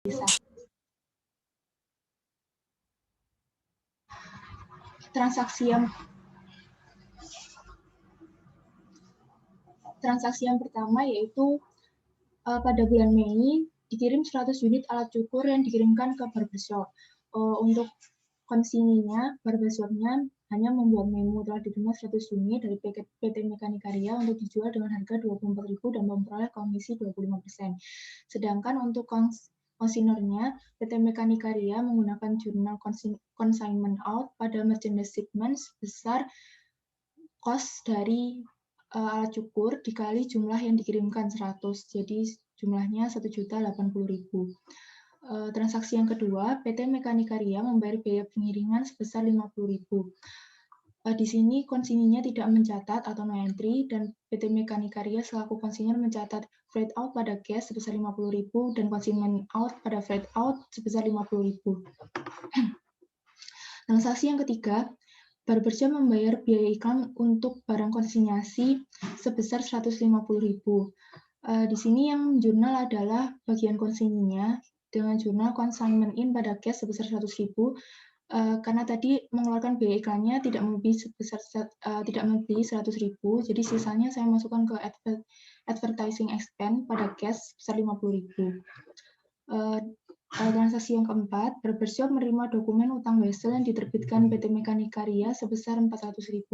terpisah. Transaksi yang pertama yaitu pada bulan Mei dikirim 100 unit alat cukur yang dikirimkan ke barbershop. Untuk konsigninya, barbershopnya hanya membuat memo telah diterima 100 unit dari PT Mekanikarya untuk dijual dengan harga 24.000 dan memperoleh komisi 25%. Sedangkan untuk konsignornya, PT Mekanikarya menggunakan jurnal consignment out pada merchandise shipment sebesar cost dari alat cukur dikali jumlah yang dikirimkan 100, jadi jumlahnya 1.080.000. Transaksi yang kedua, PT Mekanikarya membayar biaya pengiriman sebesar 50.000. Di sini konsigninya tidak mencatat atau no entry, dan PT Mekanikarya selaku konsignor mencatat freight out pada cash sebesar 50.000 dan consignment out pada freight out sebesar 50.000. Transaksi yang ketiga, barbershop membayar biaya iklan untuk barang konsinyasi sebesar 150.000. Di sini yang jurnal adalah bagian konsigninya dengan jurnal consignment in pada cash sebesar 100.000. Karena tadi mengeluarkan biaya iklannya tidak melebihi 100.000, jadi sisanya saya masukkan ke advertising expense pada cash sebesar 50.000. Transaksi yang keempat, barbershop menerima dokumen utang wesel yang diterbitkan PT Mekanikarya sebesar 400.000.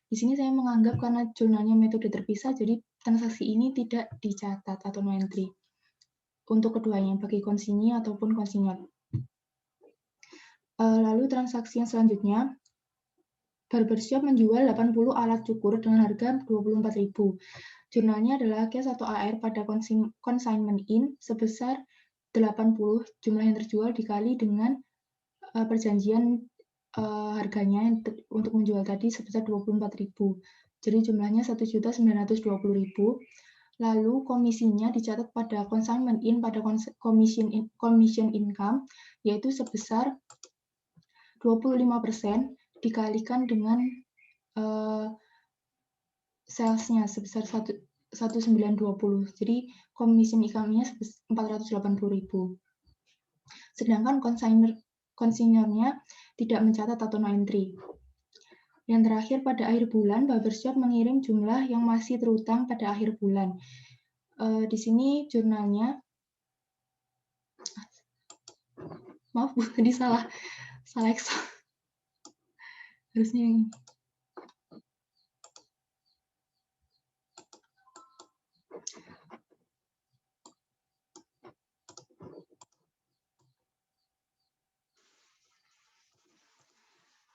Di sini saya menganggap karena jurnalnya metode terpisah, jadi transaksi ini tidak dicatat atau no entry untuk keduanya, bagi konsigni ataupun konsignor. Lalu transaksi yang selanjutnya, barbershop menjual 80 alat cukur dengan harga 24.000. Jurnalnya adalah cash atau AR pada consignment in sebesar 80, jumlah yang terjual dikali dengan perjanjian harganya untuk menjual tadi sebesar 24.000. Jadi jumlahnya 1.920.000. Lalu komisinya dicatat pada consignment in pada commission income, yaitu sebesar 25% dikalikan dengan sales-nya sebesar 1.920. Jadi commission income-nya 480.000. Sedangkan konsignornya tidak mencatat atau no entry. Yang terakhir, pada akhir bulan, barbershop mengirim jumlah yang masih terutang pada akhir bulan. Di sini jurnalnya, maaf Bu, tadi salah Excel. Harusnya yang ini.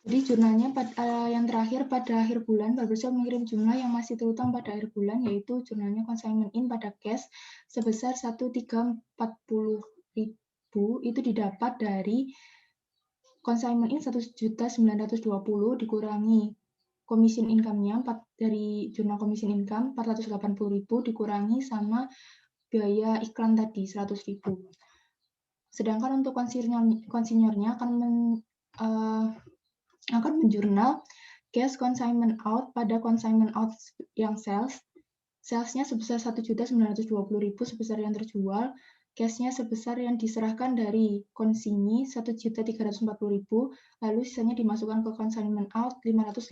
Jadi jurnalnya yang terakhir pada akhir bulan, barbershop mengirim jumlah yang masih terutang pada akhir bulan, yaitu jurnalnya consignment in pada cash sebesar 1.340.000. Itu didapat dari consignment in 1.920 dikurangi commission income-nya dari jurnal commission income 480.000 dikurangi sama biaya iklan tadi 100.000. Sedangkan untuk konsignornya akan menjurnal cash consignment out pada consignment out yang salesnya sebesar 1.920.000 sebesar yang terjual, cash-nya sebesar yang diserahkan dari konsigni 1.340.000, lalu sisanya dimasukkan ke consignment out 580.000.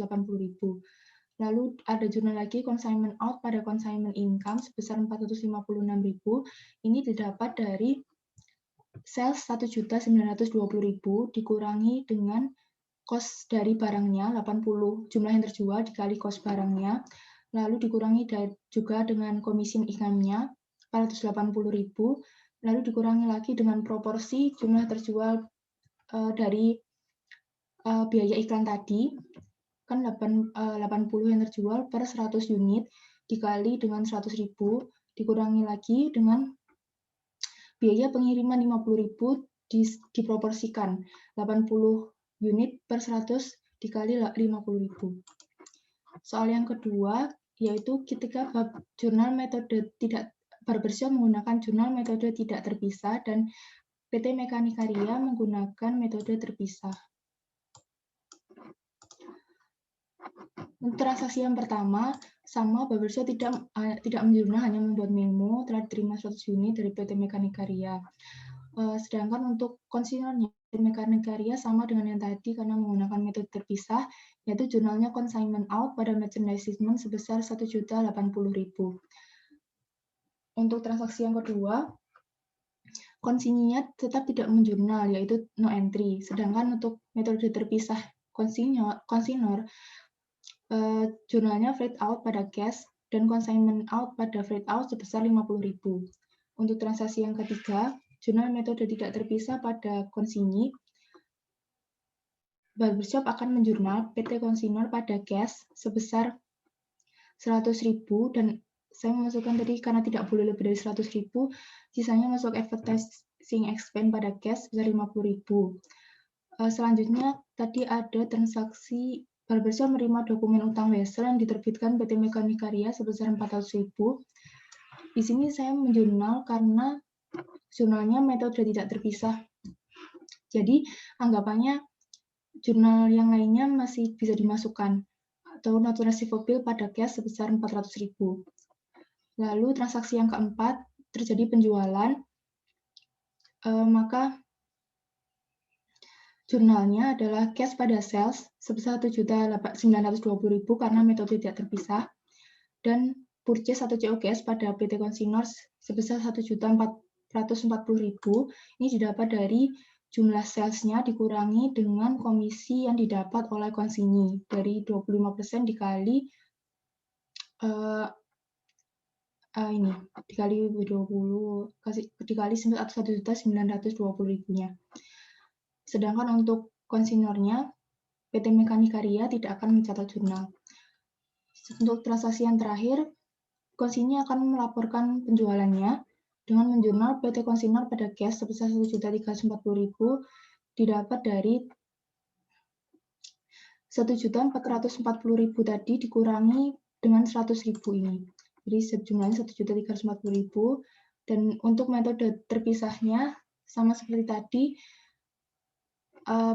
Lalu ada jurnal lagi consignment out pada consignment income sebesar 456.000. Ini didapat dari sales 1.920.000 dikurangi dengan cost dari barangnya 80, jumlah yang terjual dikali cost barangnya, lalu dikurangi juga dengan commission income-nya 480.000, lalu dikurangi lagi dengan proporsi jumlah terjual dari biaya iklan tadi, kan 80 yang terjual per 100 unit dikali dengan 100.000, dikurangi lagi dengan biaya pengiriman 50.000 diproporsikan 80 unit per 100 dikali 50.000. Soal yang kedua, yaitu ketika jurnal metode barbershop menggunakan jurnal metode tidak terpisah dan PT Mekanikarya menggunakan metode terpisah. Untuk transaksi yang pertama, sama barbershop tidak menjurnal, hanya membuat memo telah diterima 100 unit dari PT Mekanikarya. Sedangkan untuk konsinyernya Mekanik sama dengan yang tadi karena menggunakan metode terpisah, yaitu jurnalnya consignment out pada merchandise shipment sebesar 1.080.000. Untuk transaksi yang kedua, konsigninya tetap tidak menjurnal, yaitu no entry. Sedangkan untuk metode terpisah konsignor, jurnalnya freight out pada cash dan consignment out pada freight out sebesar 50.000. Untuk transaksi yang ketiga, jurnal metode tidak terpisah pada konsigni, barbershop akan menjurnal PT Konsignor pada cash sebesar 100.000 dan saya memasukkan tadi karena tidak boleh lebih dari 100.000, sisanya masuk advertising expense pada cash sebesar 50.000. Selanjutnya tadi ada transaksi barbershop menerima dokumen utang wesel yang diterbitkan PT Mekanik Karya sebesar 400.000. Di sini saya menjurnal karena jurnalnya metode tidak terpisah. Jadi anggapannya jurnal yang lainnya masih bisa dimasukkan atau not receivable pada cash sebesar 400.000. Lalu transaksi yang keempat terjadi penjualan, maka jurnalnya adalah cash pada sales sebesar 7.920.000 karena metode tidak terpisah, dan purchase atau COGS pada PT Konsignor sebesar 1.440.000. Ini didapat dari jumlah sales-nya dikurangi dengan komisi yang didapat oleh konsigni dari 25% dikali ini dikali 20 dikali 1.920.000-nya. Sedangkan untuk konsignornya PT Mekanik Karya tidak akan mencatat jurnal. Untuk transaksi yang terakhir, konsigni akan melaporkan penjualannya dengan menjurnal PT Konsignor pada cash sebesar 1.340.000 didapat dari 1.440.000 tadi dikurangi dengan 100.000 ini. Jadi sejumlahnya 1.340.000, dan untuk metode terpisahnya sama seperti tadi,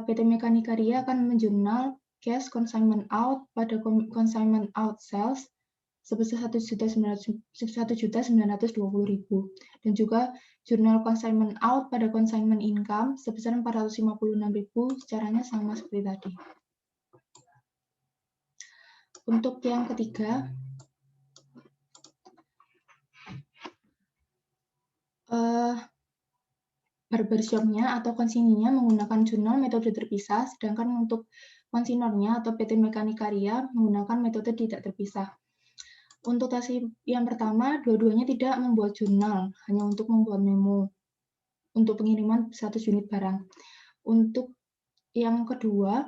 PT Mekanik Karya akan menjurnal cash consignment out pada consignment out sales sebesar 1.920.000 dan juga jurnal consignment out pada consignment income sebesar 456.000, caranya sama seperti tadi. Untuk yang ketiga, barbershop-nya atau konsigninya menggunakan jurnal metode terpisah, sedangkan untuk konsignornya atau PT Mekanik Karya menggunakan metode tidak terpisah. Untuk transaksi yang pertama, dua-duanya tidak membuat jurnal, hanya untuk membuat memo untuk pengiriman 100 unit barang. Untuk yang kedua,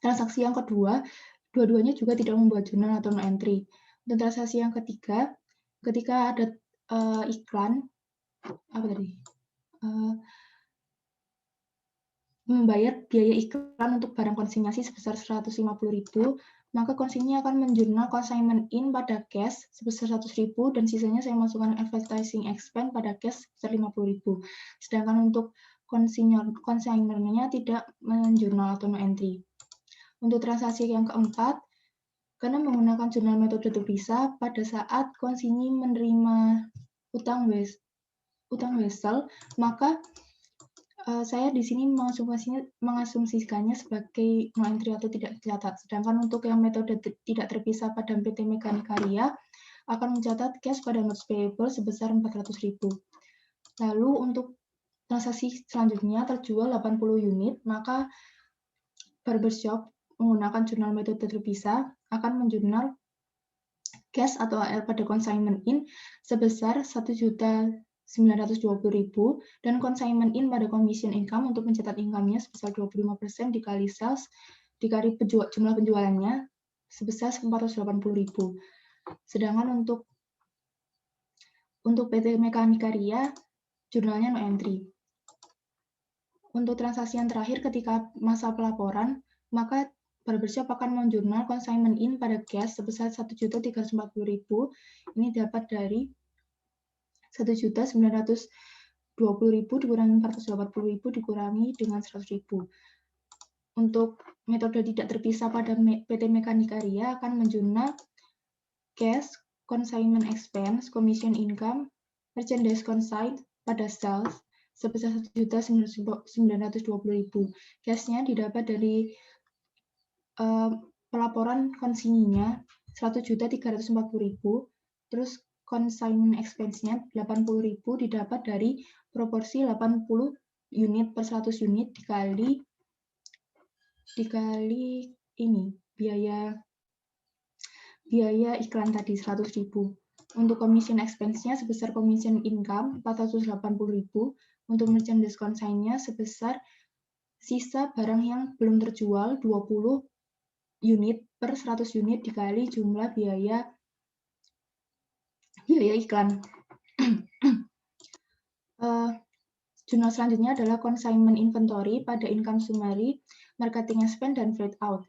transaksi yang kedua, dua-duanya juga tidak membuat jurnal atau no entry. Untuk transaksi yang ketiga, ketika ada iklan, membayar biaya iklan untuk barang konsinyasi sebesar 150.000, maka konsigni akan menjurnal consignment in pada cash sebesar 100.000 dan sisanya saya masukkan advertising expense pada cash sebesar 50.000. Sedangkan untuk konsignornya tidak menjurnal atau no entry. Untuk transaksi yang keempat, karena menggunakan jurnal metode terpisah, pada saat konsigni menerima utang wesel, maka saya di sini mengasumsikannya sebagai no entry atau tidak dicatat. Sedangkan untuk yang metode tidak terpisah pada PT Mekanik Karya akan mencatat cash pada notes payable sebesar 400.000. Lalu untuk transaksi selanjutnya terjual 80 unit, maka barbershop menggunakan jurnal metode terpisah akan menjurnal cash atau AR pada consignment in sebesar 1.920.000 dan consignment in pada commission income untuk mencatat income-nya sebesar 25% dikali sales dikali jumlah penjualannya sebesar 480.000. Sedangkan untuk PT Mekanik Karya jurnalnya no entry. Untuk transaksi yang terakhir ketika masa pelaporan, maka barbershop akan menjurnal consignment in pada cash sebesar 1.340.000. Ini dapat dari 1.920.000 dikurangi 480.000 dikurangi dengan 100.000. Untuk metode tidak terpisah pada PT Mekanik Karya akan menjurnal cash, consignment expense, commission income, merchandise consigned pada sales, sebesar 1.920.000. Cashnya didapat dari pelaporan konsigninya 1.340.000. Terus consignment expense-nya 80.000 didapat dari proporsi 80 unit per 100 unit dikali ini biaya iklan tadi 100.000. Untuk commission expense-nya sebesar commission income 480.000. Untuk merchandise consign-nya sebesar sisa barang yang belum terjual 20 unit per 100 unit dikali jumlah biaya iklan. Jurnal selanjutnya adalah consignment inventory pada income summary, marketing expense, dan freight out.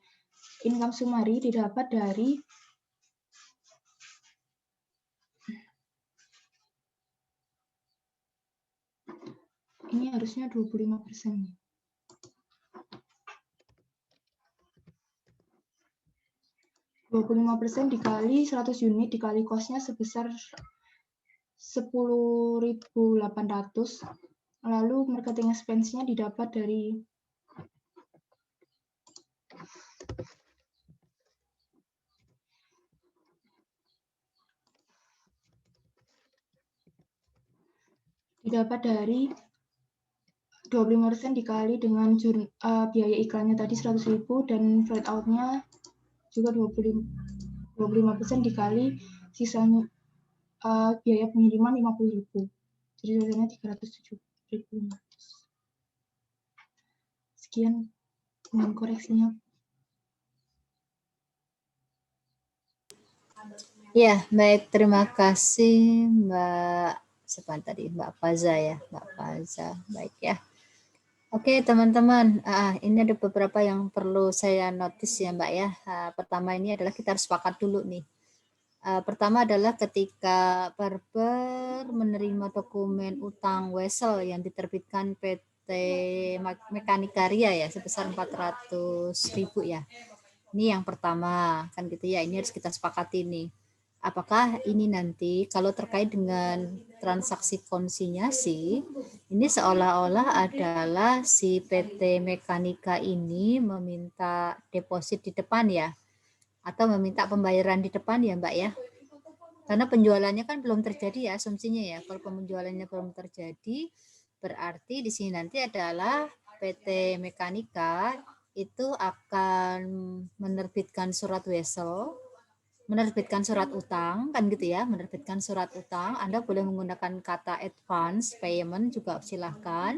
Income summary didapat dari ini harusnya 25%. 25% dikali 100 unit dikali cost-nya sebesar 10.800. Lalu marketing expense-nya didapat dari dari 25% dikali dengan biaya iklannya tadi 100.000 dan freight out-nya juga 25% dikali sisanya biaya pengiriman 50.000. Jadi totalnya 307.500. Sekian dengan koreksinya. Ya, baik. Terima kasih Mbak siapa tadi? Mbak Faza ya. Mbak Faza. Baik ya. Oke teman-teman, ini ada beberapa yang perlu saya notice ya Mbak ya. Pertama ini adalah kita harus sepakat dulu nih. Pertama adalah ketika Barber menerima dokumen utang Wesel yang diterbitkan PT Mekanikaria ya sebesar 400.000 ya. Ini yang pertama kan gitu ya. Ini harus kita sepakati nih. Apakah ini nanti kalau terkait dengan transaksi konsinyasi, ini seolah-olah adalah si PT Mekanika ini meminta deposit di depan ya, atau meminta pembayaran di depan ya Mbak ya. Karena penjualannya kan belum terjadi ya asumsinya ya. Kalau penjualannya belum terjadi, berarti di sini nanti adalah PT Mekanika itu akan menerbitkan surat wesel, menerbitkan surat utang, kan gitu ya, menerbitkan surat utang. Anda boleh menggunakan kata advance payment juga silahkan,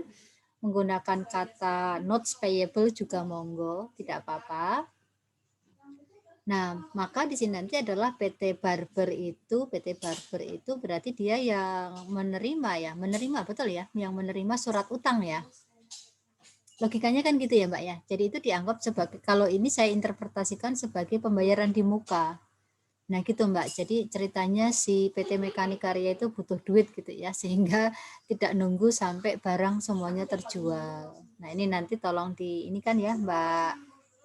menggunakan kata notes payable juga monggo, tidak apa-apa. Nah, maka di sini nanti adalah PT Barber itu berarti dia yang menerima betul ya, yang menerima surat utang ya. Logikanya kan gitu ya Mbak ya. Jadi itu dianggap sebagai, kalau ini saya interpretasikan sebagai pembayaran di muka. Nah gitu Mbak, jadi ceritanya si PT Mekanikaria itu butuh duit gitu ya, sehingga tidak nunggu sampai barang semuanya terjual. Nah ini nanti tolong ini kan ya Mbak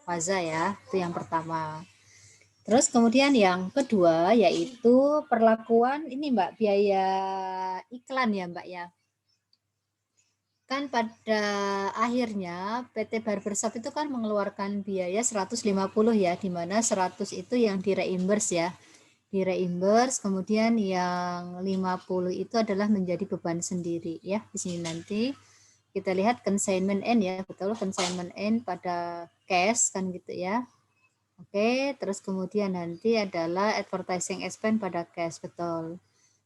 Faza ya, itu yang pertama. Terus kemudian yang kedua yaitu perlakuan ini Mbak, biaya iklan ya Mbak ya. Kan pada akhirnya PT Barbershop itu kan mengeluarkan biaya 150 ya, di mana 100 itu yang direimburse ya. Direimburse, kemudian yang 50 itu adalah menjadi beban sendiri ya. Di sini nanti kita lihat consignment end ya, betul consignment end pada cash kan gitu ya. Oke, terus kemudian nanti adalah advertising expense pada cash, betul.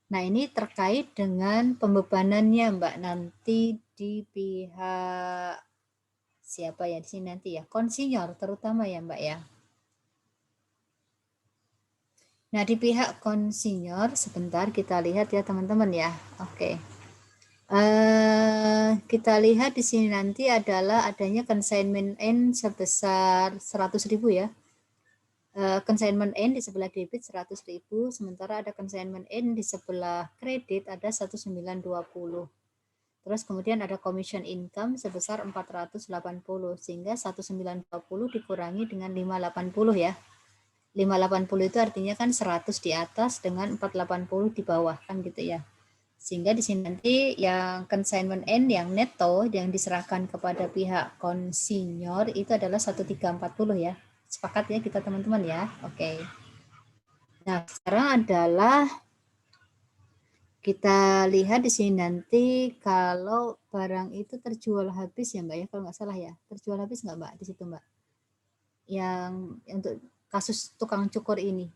Nah, ini terkait dengan pembebanannya, Mbak, nanti di pihak siapa ya di sini nanti ya, konsinyur terutama ya, Mbak ya. Nah, di pihak konsinyur sebentar kita lihat ya, teman-teman ya. Oke. Kita lihat di sini nanti adalah adanya consignment end sebesar 100.000 ya. Consignment end di sebelah debit 100.000, sementara ada consignment end di sebelah kredit ada 1920. Terus kemudian ada commission income sebesar 480, sehingga 1920 dikurangi dengan 580 ya. 580 itu artinya kan 100 di atas dengan 480 di bawah kan gitu ya. Sehingga di sini nanti yang consignment end yang neto yang diserahkan kepada pihak konsinyur itu adalah 1340 ya. Sepakat ya kita teman-teman ya. Oke. Nah, sekarang adalah kita lihat di sini nanti kalau barang itu terjual habis ya Mbak ya, kalau nggak salah ya. Terjual habis nggak Mbak di situ Mbak? Yang untuk kasus tukang cukur ini.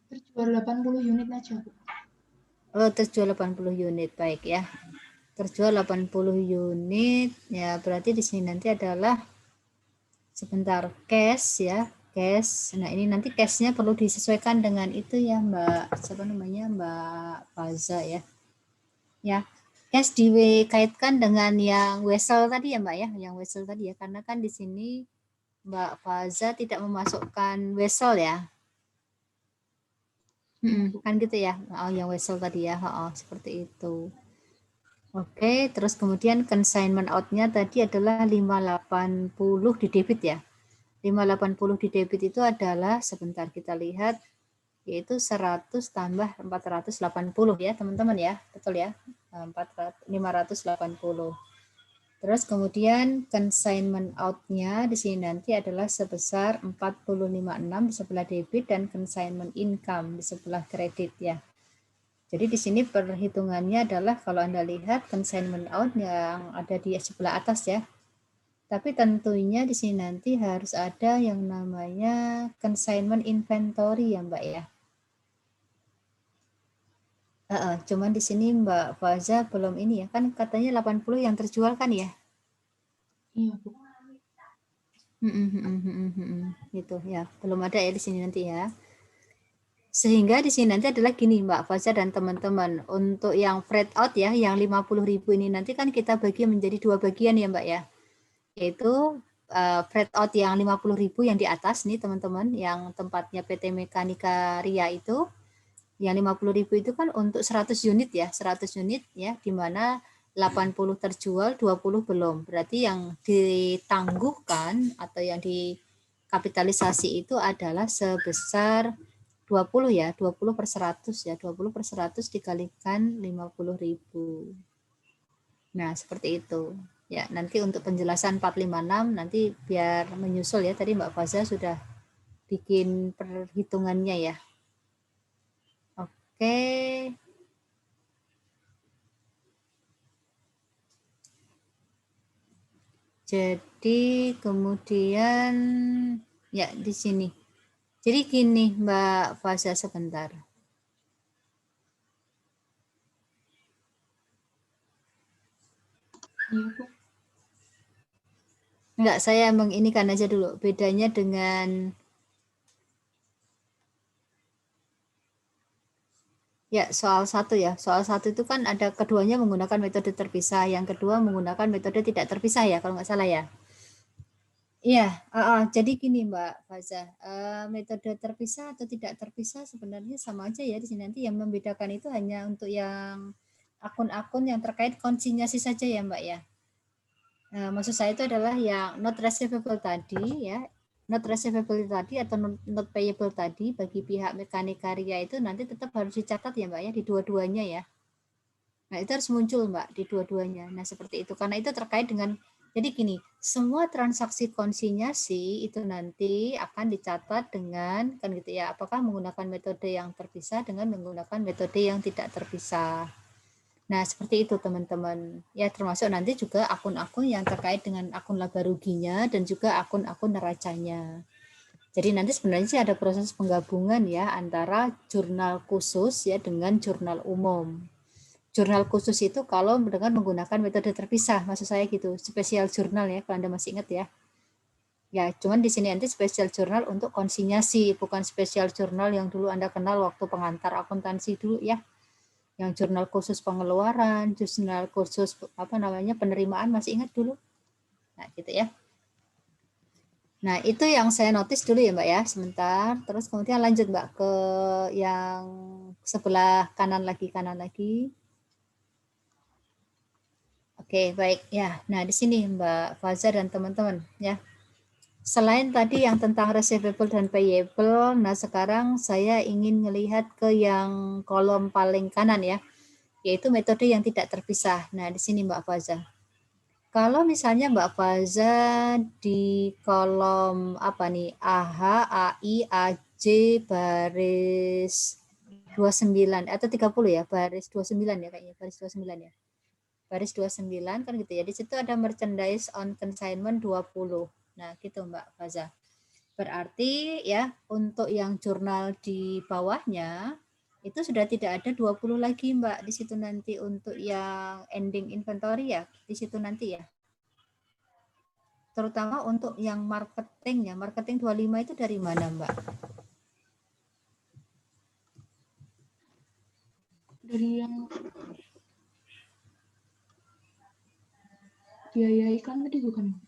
Terjual 80 unit aja, Bu. Oh, terjual 80 unit, baik ya. Terjual 80 unit, ya berarti di sini nanti adalah sebentar cash ya, cash. Nah ini nanti cashnya perlu disesuaikan dengan itu ya Mbak, siapa namanya Mbak Faza ya. Ya, cash dikaitkan dengan yang wesel tadi ya Mbak ya, yang wesel tadi ya, karena kan di sini Mbak Faza tidak memasukkan wesel ya. Kan gitu ya, oh yang wesel tadi ya, seperti itu. Oke, terus kemudian consignment out-nya tadi adalah 580 di debit ya. 580 di debit itu adalah, sebentar kita lihat, yaitu 100 tambah 480 ya teman-teman ya, betul ya, 580. Terus kemudian consignment out-nya di sini nanti adalah sebesar 456 di sebelah debit dan consignment income di sebelah kredit ya. Jadi di sini perhitungannya adalah kalau Anda lihat consignment out yang ada di sebelah atas ya. Tapi tentunya di sini nanti harus ada yang namanya consignment inventory ya Mbak ya. Cuman di sini Mbak Faza belum ini ya, kan katanya 80 yang terjual kan ya? Iya, Bu. Gitu ya, belum ada ya di sini nanti ya. Sehingga di sini nanti adalah gini Mbak Faza dan teman-teman, untuk yang freight out ya, yang 50.000 ini nanti kan kita bagi menjadi dua bagian ya Mbak ya. Yaitu freight out yang 50.000 yang di atas nih teman-teman, yang tempatnya PT Mekanika Ria itu, yang 50.000 itu kan untuk 100 unit ya, 100 unit ya, di mana 80 terjual, 20 belum. Berarti yang ditangguhkan atau yang dikapitalisasi itu adalah sebesar 20 ya, 20 per 100 ya, 20 per 100 dikalikan 50.000. Nah, seperti itu. Ya, nanti untuk penjelasan 456 nanti biar menyusul ya. Tadi Mbak Faza sudah bikin perhitungannya ya. Oke. Jadi kemudian ya di sini. Jadi gini Mbak Faza sebentar. Iya, Bu. Enggak, saya menginikan aja dulu. Bedanya dengan ya soal satu ya. Soal satu itu kan ada keduanya menggunakan metode terpisah. Yang kedua menggunakan metode tidak terpisah ya, kalau nggak salah ya. Iya, jadi gini Mbak Faza, metode terpisah atau tidak terpisah sebenarnya sama aja ya di sini. Nanti yang membedakan itu hanya untuk yang akun-akun yang terkait konsinyasi saja ya Mbak ya. Maksud saya itu adalah yang not receivable tadi ya, not receivable tadi atau not payable tadi bagi pihak Mekanika Ria itu nanti tetap harus dicatat ya Mbak ya di dua-duanya ya. Nah itu harus muncul Mbak di dua-duanya. Nah seperti itu, karena itu terkait dengan, jadi gini, semua transaksi konsinyasi itu nanti akan dicatat dengan, kan gitu ya, apakah menggunakan metode yang terpisah dengan menggunakan metode yang tidak terpisah. Nah, seperti itu teman-teman. Ya, termasuk nanti juga akun-akun yang terkait dengan akun laba ruginya dan juga akun-akun neracanya. Jadi nanti sebenarnya sih ada proses penggabungan ya antara jurnal khusus ya dengan jurnal umum. Jurnal khusus itu kalau dengan menggunakan metode terpisah, maksud saya gitu, spesial jurnal ya, kalau Anda masih ingat ya. Ya, cuman di sini nanti spesial jurnal untuk konsinyasi, bukan spesial jurnal yang dulu Anda kenal waktu pengantar akuntansi dulu ya. Yang jurnal khusus pengeluaran, jurnal khusus penerimaan, masih ingat dulu? Nah, gitu ya. Nah, itu yang saya notice dulu ya, Mbak ya, sebentar. Terus kemudian lanjut, Mbak, ke yang sebelah kanan lagi. Oke, baik ya. Nah, di sini Mbak Faza dan teman-teman ya. Selain tadi yang tentang receivable dan payable, nah sekarang saya ingin melihat ke yang kolom paling kanan ya. yaitu metode yang tidak terpisah. Nah, di sini Mbak Faza. Kalau misalnya Mbak Faza di kolom apa nih, AH, AI, AJ, baris 29 atau 30 ya, baris 29 ya kayaknya, baris 29 ya. Baris 29 kan gitu ya. Di situ ada merchandise on consignment 20. Nah, gitu Mbak Faza. Berarti ya untuk yang jurnal di bawahnya itu sudah tidak ada 20 lagi Mbak di situ nanti untuk yang ending inventory ya, di situ nanti ya. Terutama untuk yang marketing ya. Marketing 25 itu dari mana Mbak? Dari yang biaya iklan tadi bukan?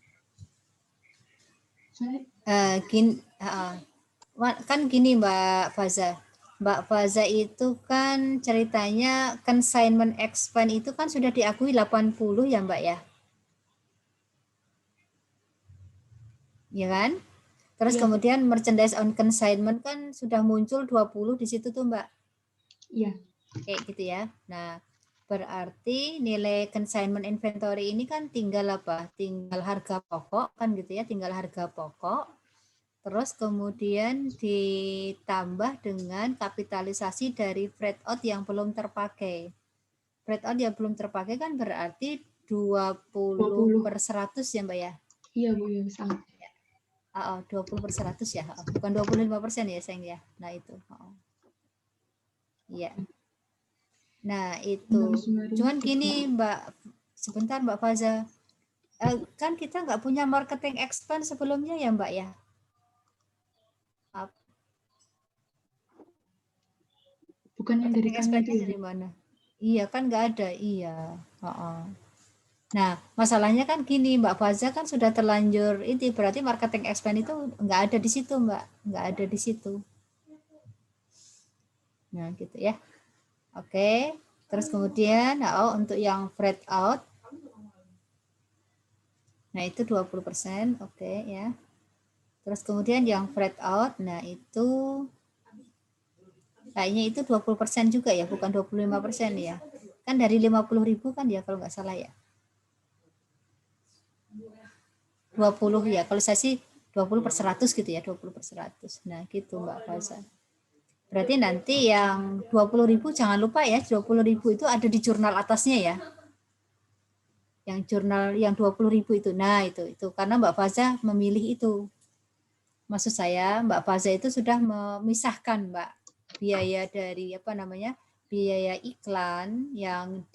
Kan gini Mbak Faza. Mbak Faza itu kan ceritanya consignment expense itu kan sudah diakui 80 ya Mbak ya. Ya kan? Terus ya, kemudian merchandise on consignment kan sudah muncul 20 di situ tuh Mbak. Iya. Kayak gitu ya. Nah, berarti nilai consignment inventory ini kan tinggal apa? Tinggal harga pokok kan gitu ya, tinggal harga pokok. Terus kemudian ditambah dengan kapitalisasi dari freight out yang belum terpakai. Freight out yang belum terpakai kan berarti 20/100 ya Mbak ya? Iya Bu, ya salah. 20/100 ya, bukan 25% ya sayang ya. Nah itu. Iya. Nah itu. Cuman gini Mbak, sebentar Mbak Faza. Kan kita nggak punya marketing expense sebelumnya ya Mbak ya? Bukan yang dari kami itu ya? Dari mana? Iya kan nggak ada, iya. Nah masalahnya kan gini Mbak Faza kan sudah terlanjur ini berarti marketing expense itu nggak ada di situ Mbak, nggak ada di situ. Nah gitu ya. Oke, terus kemudian untuk yang freight out, nah itu 20%, oke ya. Terus kemudian yang freight out, nah itu kayaknya itu 20% juga ya, bukan 25% ya. Kan dari 50.000 kan ya kalau nggak salah ya. 20 ya, kalau saya sih 20/100 gitu ya, 20/100. Nah gitu Mbak Faza. Berarti nanti yang 20.000 jangan lupa ya, 20.000 itu ada di jurnal atasnya ya. Yang jurnal yang 20.000 itu. Nah itu karena Mbak Faza memilih itu. Maksud saya Mbak Faza itu sudah memisahkan Mbak biaya dari apa namanya, biaya iklan yang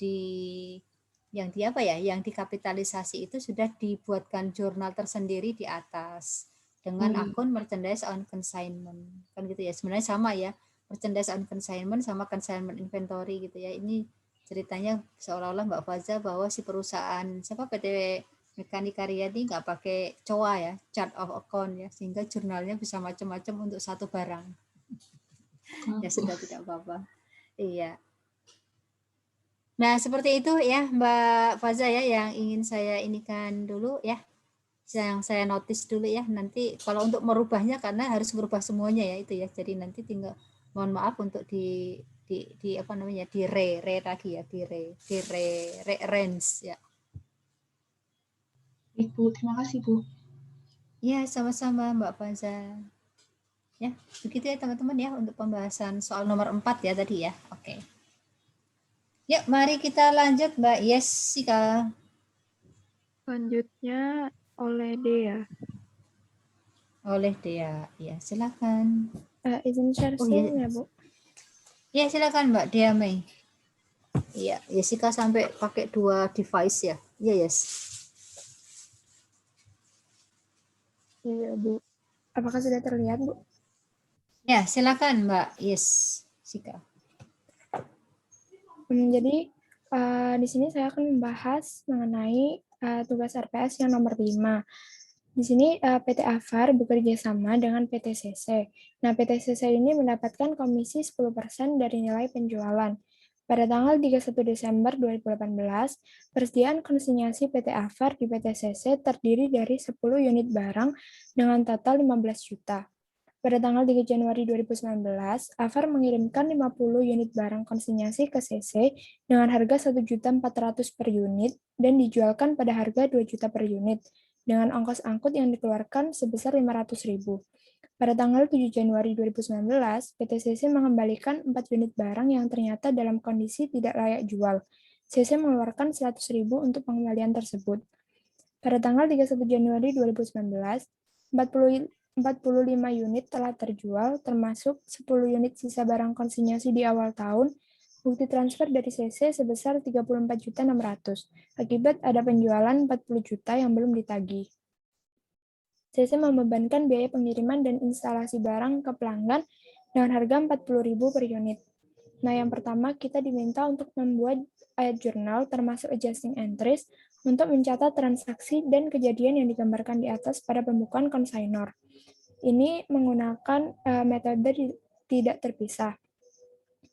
apa ya, yang dikapitalisasi itu sudah dibuatkan jurnal tersendiri di atas dengan akun merchandise on consignment kan gitu ya. Sebenarnya sama ya, merchandise on consignment sama consignment inventory gitu ya. Ini ceritanya seolah-olah Mbak Faza bahwa si perusahaan siapa PT Mekanika Riyadi nggak pakai COA ya, chart of account ya, sehingga jurnalnya bisa macam-macam untuk satu barang. Ya sudah, tidak apa-apa. Iya. Nah, seperti itu ya Mbak Faza ya yang ingin saya inikan dulu ya. Yang saya notice dulu ya. Nanti kalau untuk merubahnya karena harus merubah semuanya ya itu ya. Jadi nanti tinggal mohon maaf untuk di apa namanya? Di re lagi ya, di range ya. Ibu, terima kasih Bu. Ya, sama-sama Mbak Faza. Ya, begitu ya teman-teman ya untuk pembahasan soal nomor 4 ya tadi ya. Oke. Yuk, mari kita lanjut Mbak Yesika. Selanjutnya oleh Dea. Oleh Dea. Ya, silakan. Izin share screen ya, Bu. Ya, silakan Mbak Dea Mei. Iya, Yesika sampai pakai 2 device ya. Iya, yes. Iya, Bu. Apakah sudah terlihat, Bu? Ya, silakan Mbak Yesika. Jadi, di sini saya akan membahas mengenai tugas RPS yang nomor 5. Di sini PT Afar bekerja sama dengan PT CC. Nah, PT CC ini mendapatkan komisi 10% dari nilai penjualan. Pada tanggal 31 Desember 2018, persediaan konsinyasi PT Afar di PT CC terdiri dari 10 unit barang dengan total 15 juta. Pada tanggal 3 Januari 2019, Avar mengirimkan 50 unit barang konsinyasi ke CC dengan harga 1.400.000 per unit dan dijualkan pada harga 2 juta per unit dengan ongkos angkut yang dikeluarkan sebesar 500.000. Pada tanggal 7 Januari 2019, PT CC mengembalikan 4 unit barang yang ternyata dalam kondisi tidak layak jual. CC mengeluarkan 100.000 untuk pengembalian tersebut. Pada tanggal 31 Januari 2019, 45 unit telah terjual, termasuk 10 unit sisa barang konsinyasi di awal tahun, bukti transfer dari CC sebesar 34.600.000, akibat ada penjualan 40 juta yang belum ditagih. CC membebankan biaya pengiriman dan instalasi barang ke pelanggan dengan harga 40.000 per unit. Nah, yang pertama kita diminta untuk membuat ayat jurnal termasuk adjusting entries untuk mencatat transaksi dan kejadian yang digambarkan di atas pada pembukuan konsignor. Ini menggunakan metode tidak terpisah.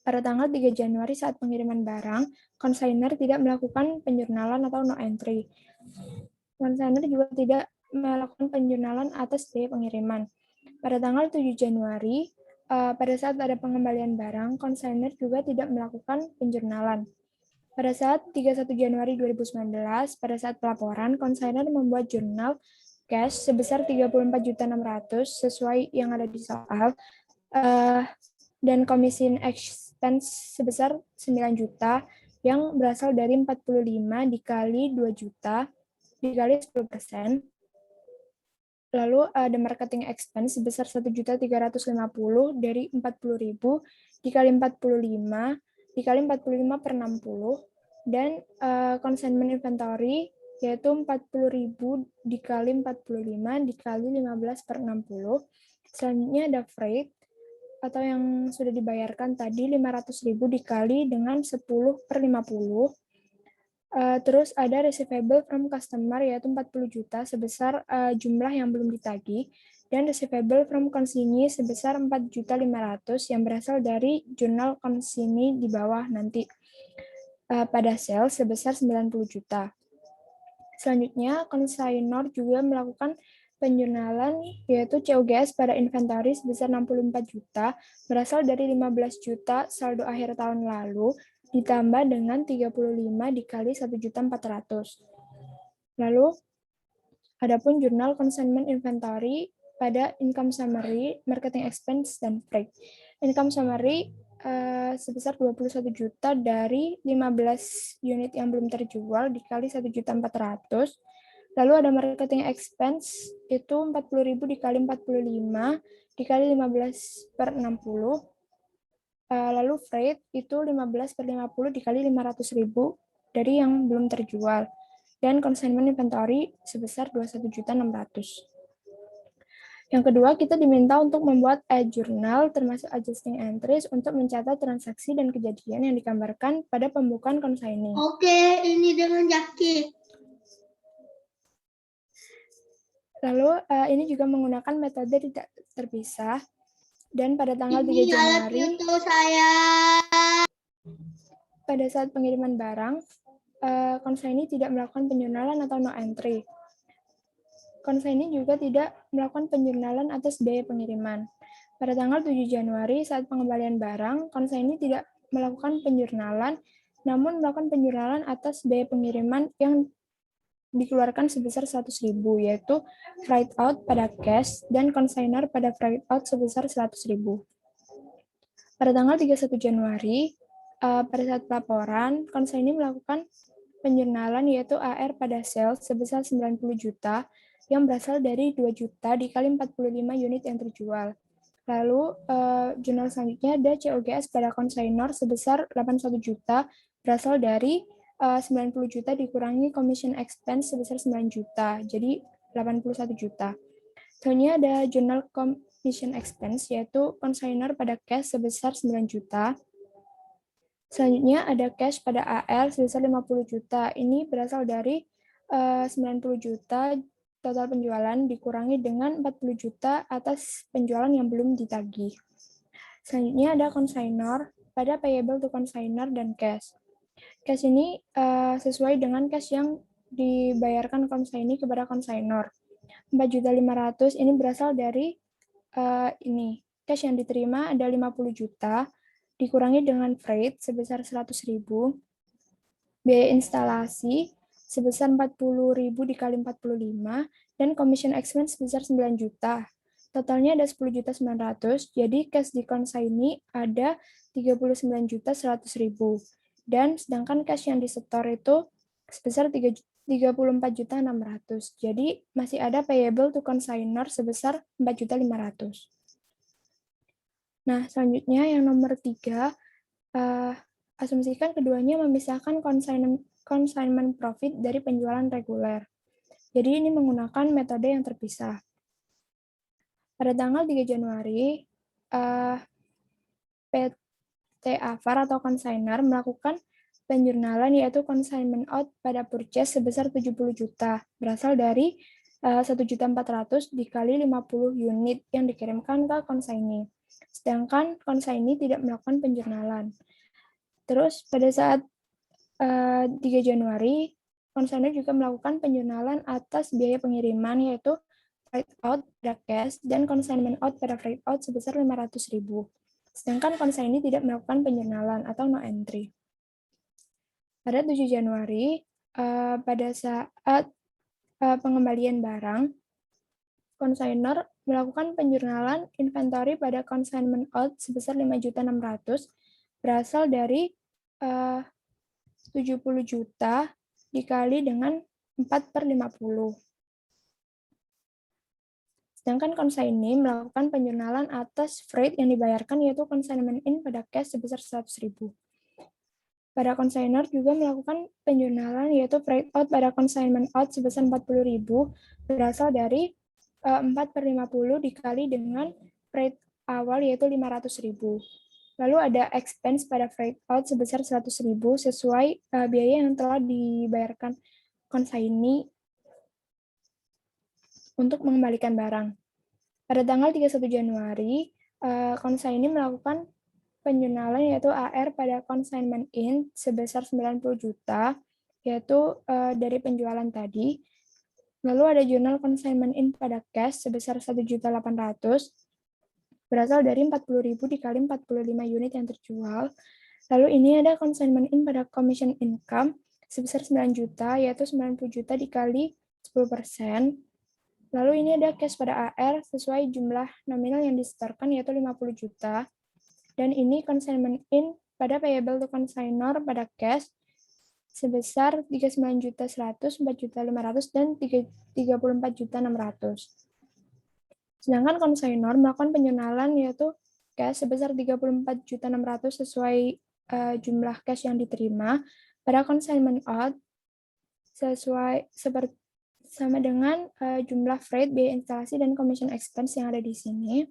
Pada tanggal 3 Januari saat pengiriman barang, konsignor tidak melakukan penjurnalan atau no entry. Konsignor juga tidak melakukan penjurnalan atas biaya pengiriman. Pada tanggal 7 Januari, pada saat ada pengembalian barang, konsignor juga tidak melakukan penjurnalan. Pada saat 31 Januari 2019, pada saat pelaporan, konsignor membuat jurnal cash sebesar 34.600.000 sesuai yang ada di soal, dan commission expense sebesar 9 juta yang berasal dari 45 dikali 2 juta dikali 10%. Lalu ada marketing expense sebesar 1.350.000 dari 40.000 dikali 45 dikali 45 per 60 dan consignment inventory yaitu 40.000 dikali 45 dikali 15 per 60. Selanjutnya ada freight atau yang sudah dibayarkan tadi 500.000 dikali dengan 10 per 50. Terus ada receivable from customer yaitu 40 juta sebesar jumlah yang belum ditagih dan receivable from consignee sebesar 4.500.000 yang berasal dari jurnal consignee di bawah nanti pada sales sebesar 90 juta. Selanjutnya, consignor juga melakukan penjurnalan yaitu COGS pada inventory sebesar 64 juta berasal dari 15 juta saldo akhir tahun lalu ditambah dengan 35 dikali 1.400.000. Lalu, adapun jurnal consignment inventory pada income summary, marketing expense, dan freight. Income summary sebesar 21 juta dari 15 unit yang belum terjual dikali 1.400.000. Lalu ada marketing expense itu 40.000 dikali 45 dikali 15 per 60. Lalu freight itu 15 per 50 dikali 500.000 dari yang belum terjual. Dan consignment inventory sebesar 21.600.000. Yang kedua, kita diminta untuk membuat jurnal termasuk adjusting entries untuk mencatat transaksi dan kejadian yang digambarkan pada pembukaan consignee. Oke, ini dengan Jaki. Lalu ini juga menggunakan metode tidak terpisah dan pada tanggal 3 Januari saya. Pada saat pengiriman barang, consignee tidak melakukan penjurnalan atau no entry. Consignee juga tidak melakukan penjurnalan atas biaya pengiriman. Pada tanggal 7 Januari saat pengembalian barang, consignee tidak melakukan penjurnalan, namun melakukan penjurnalan atas biaya pengiriman yang dikeluarkan sebesar 100.000, yaitu freight out pada cash dan consignor pada freight out sebesar 100.000. Pada tanggal 31 Januari, pada saat pelaporan, consignee melakukan penjurnalan yaitu AR pada sales sebesar 90 juta yang berasal dari 2 juta dikali 45 unit yang terjual. Lalu, jurnal selanjutnya ada COGS pada consignor sebesar 81 juta berasal dari 90 juta dikurangi commission expense sebesar 9 juta, jadi 81 juta. Selanjutnya ada jurnal commission expense, yaitu consignor pada cash sebesar 9 juta. Selanjutnya ada cash pada AR sebesar 50 juta. Ini berasal dari 90 juta total penjualan dikurangi dengan 40 juta atas penjualan yang belum ditagih. Selanjutnya ada consignor pada payable to consignor dan cash. Cash ini sesuai dengan cash yang dibayarkan consignee kepada consignor. 4.500.000 ini berasal dari ini cash yang diterima ada 50 juta, dikurangi dengan freight sebesar 100.000, biaya instalasi sebesar 40.000 dikali 45, dan commission expense sebesar 9 juta. Totalnya ada 10.900.000, jadi cash di consignee ada 39.100.000. Dan sedangkan cash yang disetor itu sebesar 34.600.000. Jadi masih ada payable to consignor sebesar 4.500.000. Nah, selanjutnya yang nomor 3, asumsikan keduanya memisahkan consignment profit dari penjualan reguler. Jadi ini menggunakan metode yang terpisah. Pada tanggal 3 Januari, PT Afar atau consignor melakukan penjurnalan yaitu consignment out pada purchase sebesar 70 juta, berasal dari 1.400.000 dikali 50 unit yang dikirimkan ke consignee. Sedangkan consignee tidak melakukan penjurnalan. Terus pada saat 3 Januari, consignor juga melakukan penjurnalan atas biaya pengiriman yaitu freight out pada cash dan consignment out pada freight out sebesar 500.000. Sedangkan consignee tidak melakukan penjurnalan atau no entry. Pada 7 Januari, pada saat pengembalian barang, consignor melakukan penjurnalan inventory pada consignment out sebesar 5.600.000 berasal dari 70 juta dikali dengan 4/50. Sedangkan consignee melakukan penjurnalan atas freight yang dibayarkan yaitu consignment in pada cash sebesar 100.000. Pada consignor juga melakukan penjurnalan yaitu freight out pada consignment out sebesar 40.000 berasal dari 4/50 dikali dengan freight awal yaitu 500.000. Lalu ada expense pada freight out sebesar 100.000 sesuai biaya yang telah dibayarkan consignee untuk mengembalikan barang. Pada tanggal 31 Januari, consignee melakukan penjurnalan yaitu AR pada consignment in sebesar 90 juta, yaitu dari penjualan tadi. Lalu ada jurnal consignment in pada cash sebesar 1.800.000, berasal dari 40.000 dikali 45 unit yang terjual. Lalu ini ada consignment in pada commission income sebesar 9 juta, yaitu 90 juta dikali 10%. Lalu ini ada cash pada AR sesuai jumlah nominal yang disetorkan, yaitu 50 juta. Dan ini consignment in pada payable to consignor pada cash sebesar 39.100.000, 4.500.000, dan 34.600.000. Sedangkan consignor melakukan penjurnalan yaitu cash sebesar 34.600.000 sesuai jumlah cash yang diterima pada consignment out sesuai sama dengan jumlah freight, biaya instalasi, dan commission expense yang ada di sini.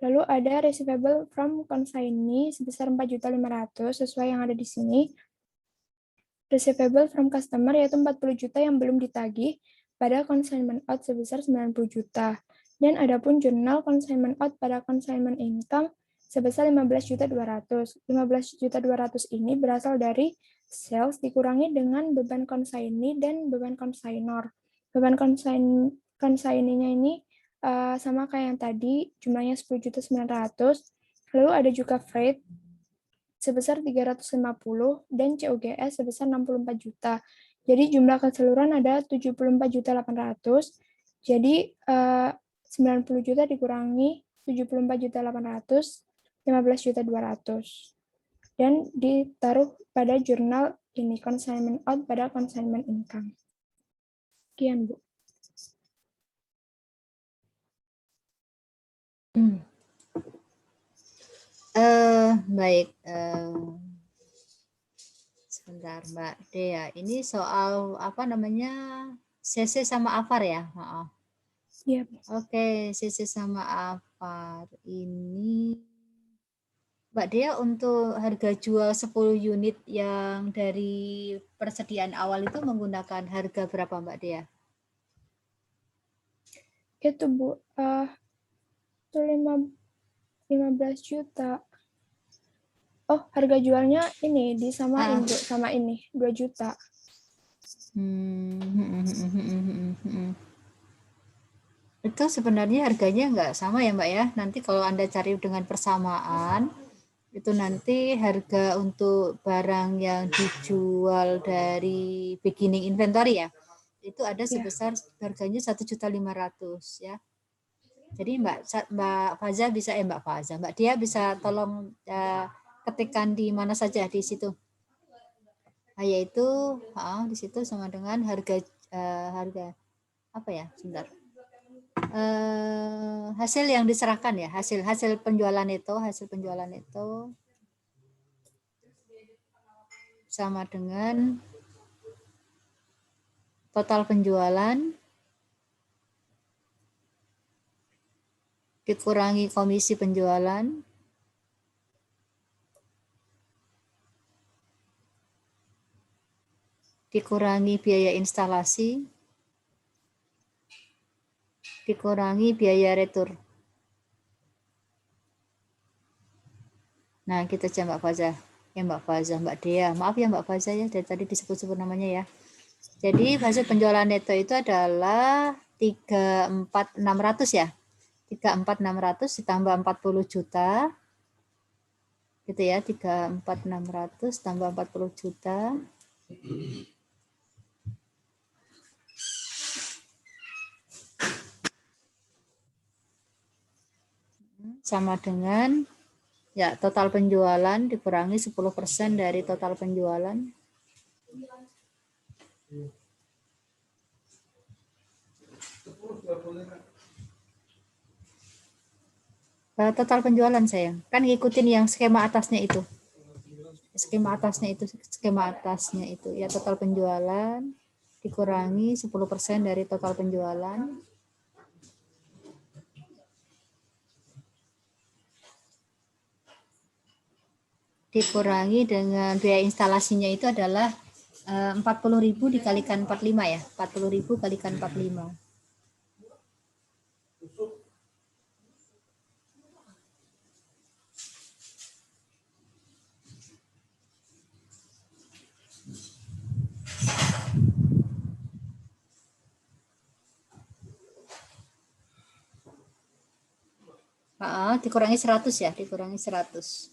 Lalu ada receivable from consignee sebesar 4.500.000 sesuai yang ada di sini. Receivable from customer yaitu 40 juta yang belum ditagih pada consignment out sebesar 90 juta. Dan adapun jurnal consignment out pada consignment income sebesar 15.200.000. 15.200.000 ini berasal dari sales dikurangi dengan beban consignee dan beban consignor. Beban consignee-nya ini sama kayak yang tadi, jumlahnya 10.900.000. Lalu ada juga freight sebesar 350 dan COGS sebesar 64 juta. Jadi jumlah keseluruhan ada 74.800.000. Jadi 90 juta dikurangi 74.800.000, 15.200.000. Dan ditaruh pada jurnal ini consignment out pada consignment income. Sekian, Bu. Baik, sebentar Mbak Dea. Ini soal apa namanya CC sama Afar ya? Iya. Oke, CC sama Afar ini Mbak Dea untuk harga jual 10 unit yang dari persediaan awal itu menggunakan harga berapa Mbak Dea? Itu Bu, itu 15 juta. Oh, harga jualnya ini disamain Bu sama ini 2 juta. Itu sebenarnya harganya nggak sama ya Mbak ya. Nanti kalau Anda cari dengan persamaan, itu nanti harga untuk barang yang dijual dari beginning inventory ya, itu ada sebesar harganya 1.500.000 ya. Jadi Mbak Faza bisa Mbak Dia bisa tolong ketikkan di mana saja di situ. Nah, yaitu di situ sama dengan harga apa ya? Sebentar. Hasil yang diserahkan ya, hasil penjualan itu sama dengan total penjualan dikurangi komisi penjualan dikurangi biaya instalasi dikurangi biaya retur. Nah, kita coba Mbak Faza. Mbak Dea. Maaf ya Mbak Faza ya, dari tadi disebut-sebut namanya ya. Jadi hasil penjualan neto itu adalah 34.600 ya. 34.600 ditambah 40 juta. Gitu ya, 34.600 tambah 40 juta. Sama dengan ya total penjualan dikurangi 10% dari total penjualan. Total penjualan sayang. Kan ngikutin yang skema atasnya itu. Skema atasnya itu ya, total penjualan dikurangi 10% dari total penjualan. Dikurangi dengan biaya instalasinya itu adalah 40.000 dikalikan 45 ya. 40.000 kalikan 45. Dikurangi 100 ya, dikurangi 100.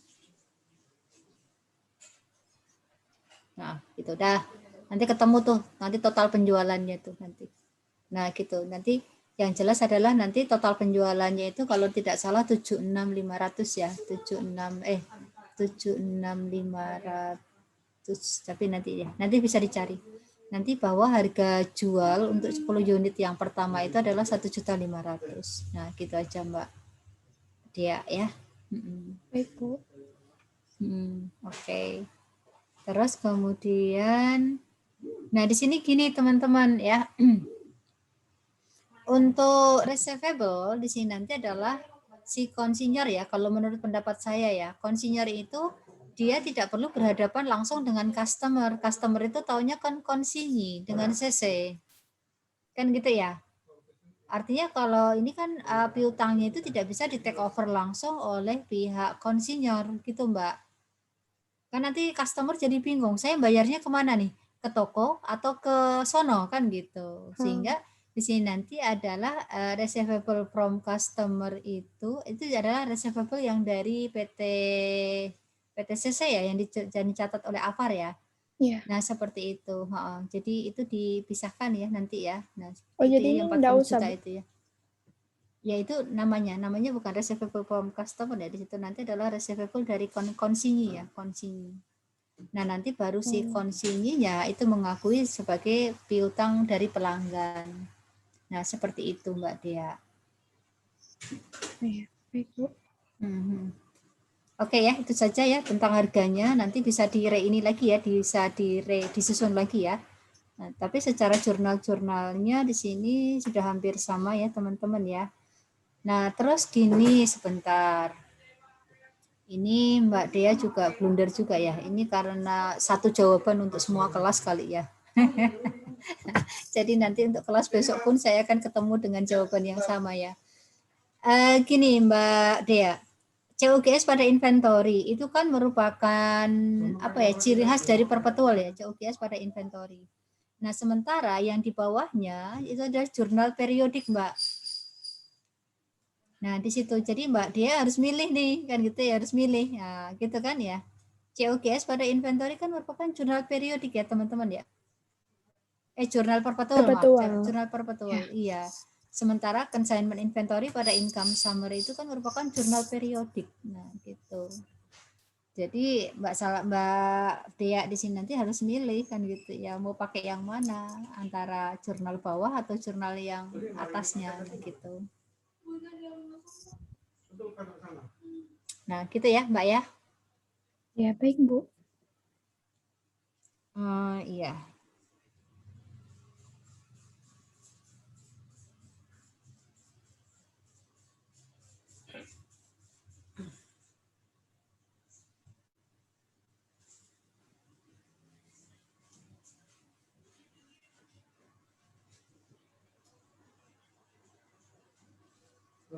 Nah, gitu dah. Nanti ketemu tuh, nanti total penjualannya tuh nanti. Nah, gitu. Nanti yang jelas adalah nanti total penjualannya itu kalau tidak salah 76.500 ya, 76.500. Tapi nanti bisa dicari. Nanti bahwa harga jual untuk 10 unit yang pertama itu adalah 1.500.000. Nah, gitu aja Mbak Dia ya. Baik, Bu. Oke. Terus kemudian, nah di sini gini teman-teman ya, untuk receivable di sini nanti adalah si konsinyur ya. Kalau menurut pendapat saya ya, konsinyur itu dia tidak perlu berhadapan langsung dengan customer. Customer itu taunya kan konsinyi dengan CC, kan gitu ya. Artinya kalau ini kan piutangnya itu tidak bisa di take over langsung oleh pihak konsinyur gitu Mbak. Kan nanti customer jadi bingung, saya bayarnya kemana nih? Ke toko atau ke sono kan gitu. Sehingga di sini nanti adalah receivable from customer itu adalah receivable yang dari PTCC ya, yang dicatat oleh AFAR ya. Iya. Nah, seperti itu. Jadi itu dipisahkan ya nanti ya. Nah, jadi itu yang 40 juta itu ya. Ya itu namanya bukan receivable from customer ya, di situ nanti adalah receivable dari konsinyi ya, konsinyi. Nah, nanti baru si konsinyinya itu mengakui sebagai piutang dari pelanggan. Nah, seperti itu Mbak Dea. Iya, baik Bu. Oke ya, itu saja ya tentang harganya. Nanti bisa ini lagi ya, bisa disusun lagi ya. Nah, tapi secara jurnal-jurnalnya di sini sudah hampir sama ya teman-teman ya. Nah, terus gini sebentar. Ini Mbak Dea juga blunder juga ya. Ini karena satu jawaban untuk semua kelas kali ya. Jadi nanti untuk kelas besok pun saya akan ketemu dengan jawaban yang sama ya. Gini Mbak Dea. COGS pada inventory itu kan merupakan ciri khas dari perpetual ya, COGS pada inventory. Nah, sementara yang di bawahnya itu adalah jurnal periodik, Mbak. Nah, di situ jadi Mbak dia harus milih nih, kan gitu ya, harus milih. Nah, gitu kan ya. COGS pada inventory kan merupakan jurnal periodik ya, teman-teman ya. Jurnal perpetual, maaf, Perpetual. jurnal perpetual. Iya. Sementara consignment inventory pada income summary itu kan merupakan jurnal periodik. Nah, gitu. Jadi Mbak Dea di sini nanti harus milih kan gitu ya, mau pakai yang mana antara jurnal bawah atau jurnal yang atasnya gitu. Nah, gitu ya, Mbak ya. Ya, baik, Bu. Iya.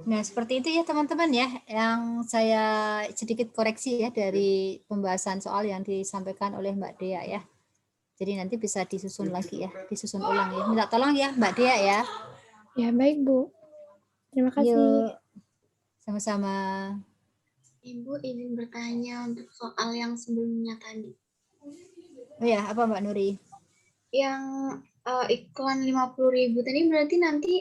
Nah, seperti itu ya teman-teman ya, yang saya sedikit koreksi ya dari pembahasan soal yang disampaikan oleh Mbak Dea ya. Jadi nanti bisa disusun lagi ya, disusun ulang ya. Minta tolong ya Mbak Dea ya. Ya, baik, Bu. Terima kasih. Yuk, sama-sama. Ibu izin bertanya untuk soal yang sebelumnya tadi. Oh ya, apa Mbak Nuri? Yang iklan 50.000 tadi berarti nanti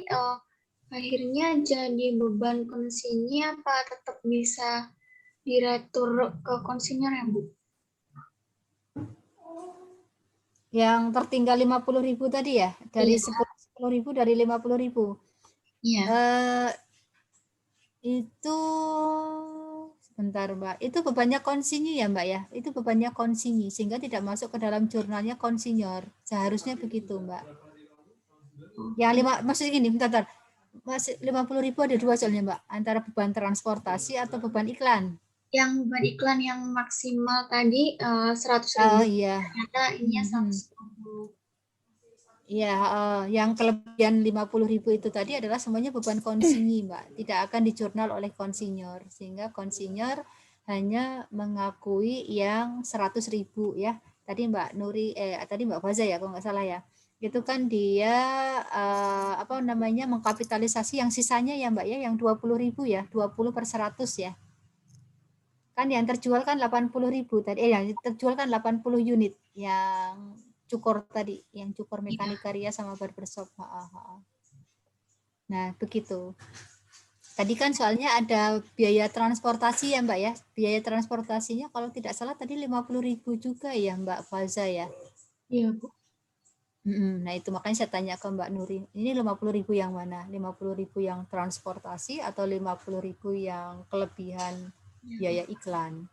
akhirnya jadi beban konsinyii apa tetap bisa diretur ke konsinyur ya, Bu? Yang tertinggal 50.000 tadi ya, dari Iya. 10.000 dari 50.000. Iya. Itu sebentar Mbak, itu bebannya konsinyi ya Mbak ya, itu bebannya konsinyi sehingga tidak masuk ke dalam jurnalnya konsinyor, seharusnya begitu Mbak. Yang maksudnya gini, bentar. Masih 50.000 ada dua soalnya Mbak, antara beban transportasi atau beban iklan. Yang beban iklan yang maksimal tadi 100.000. Oh iya. Ternyata ininya 150. Iya, yang kelebihan 50.000 itu tadi adalah semuanya beban konsinyi, Mbak. Tidak akan dijurnal oleh konsinyor, sehingga konsinyor hanya mengakui yang 100.000 ya. Tadi Mbak Nuri, tadi Mbak Faza ya, kalau nggak salah ya. Itu kan dia apa namanya mengkapitalisasi yang sisanya ya Mbak ya, yang 20.000 ya, 20 per 100 ya. Kan yang terjual kan 80.000 tadi, yang terjual kan 80 unit yang cukur tadi, yang cukur mekanika Ria sama barbershop. Nah, begitu. Tadi kan soalnya ada biaya transportasi ya Mbak ya. Biaya transportasinya kalau tidak salah tadi 50.000 juga ya Mbak Faza ya. Iya, Bu. Nah, itu makanya saya tanya ke Mbak Nuri, ini 50.000 yang mana? 50.000 yang transportasi atau 50.000 yang kelebihan biaya iklan?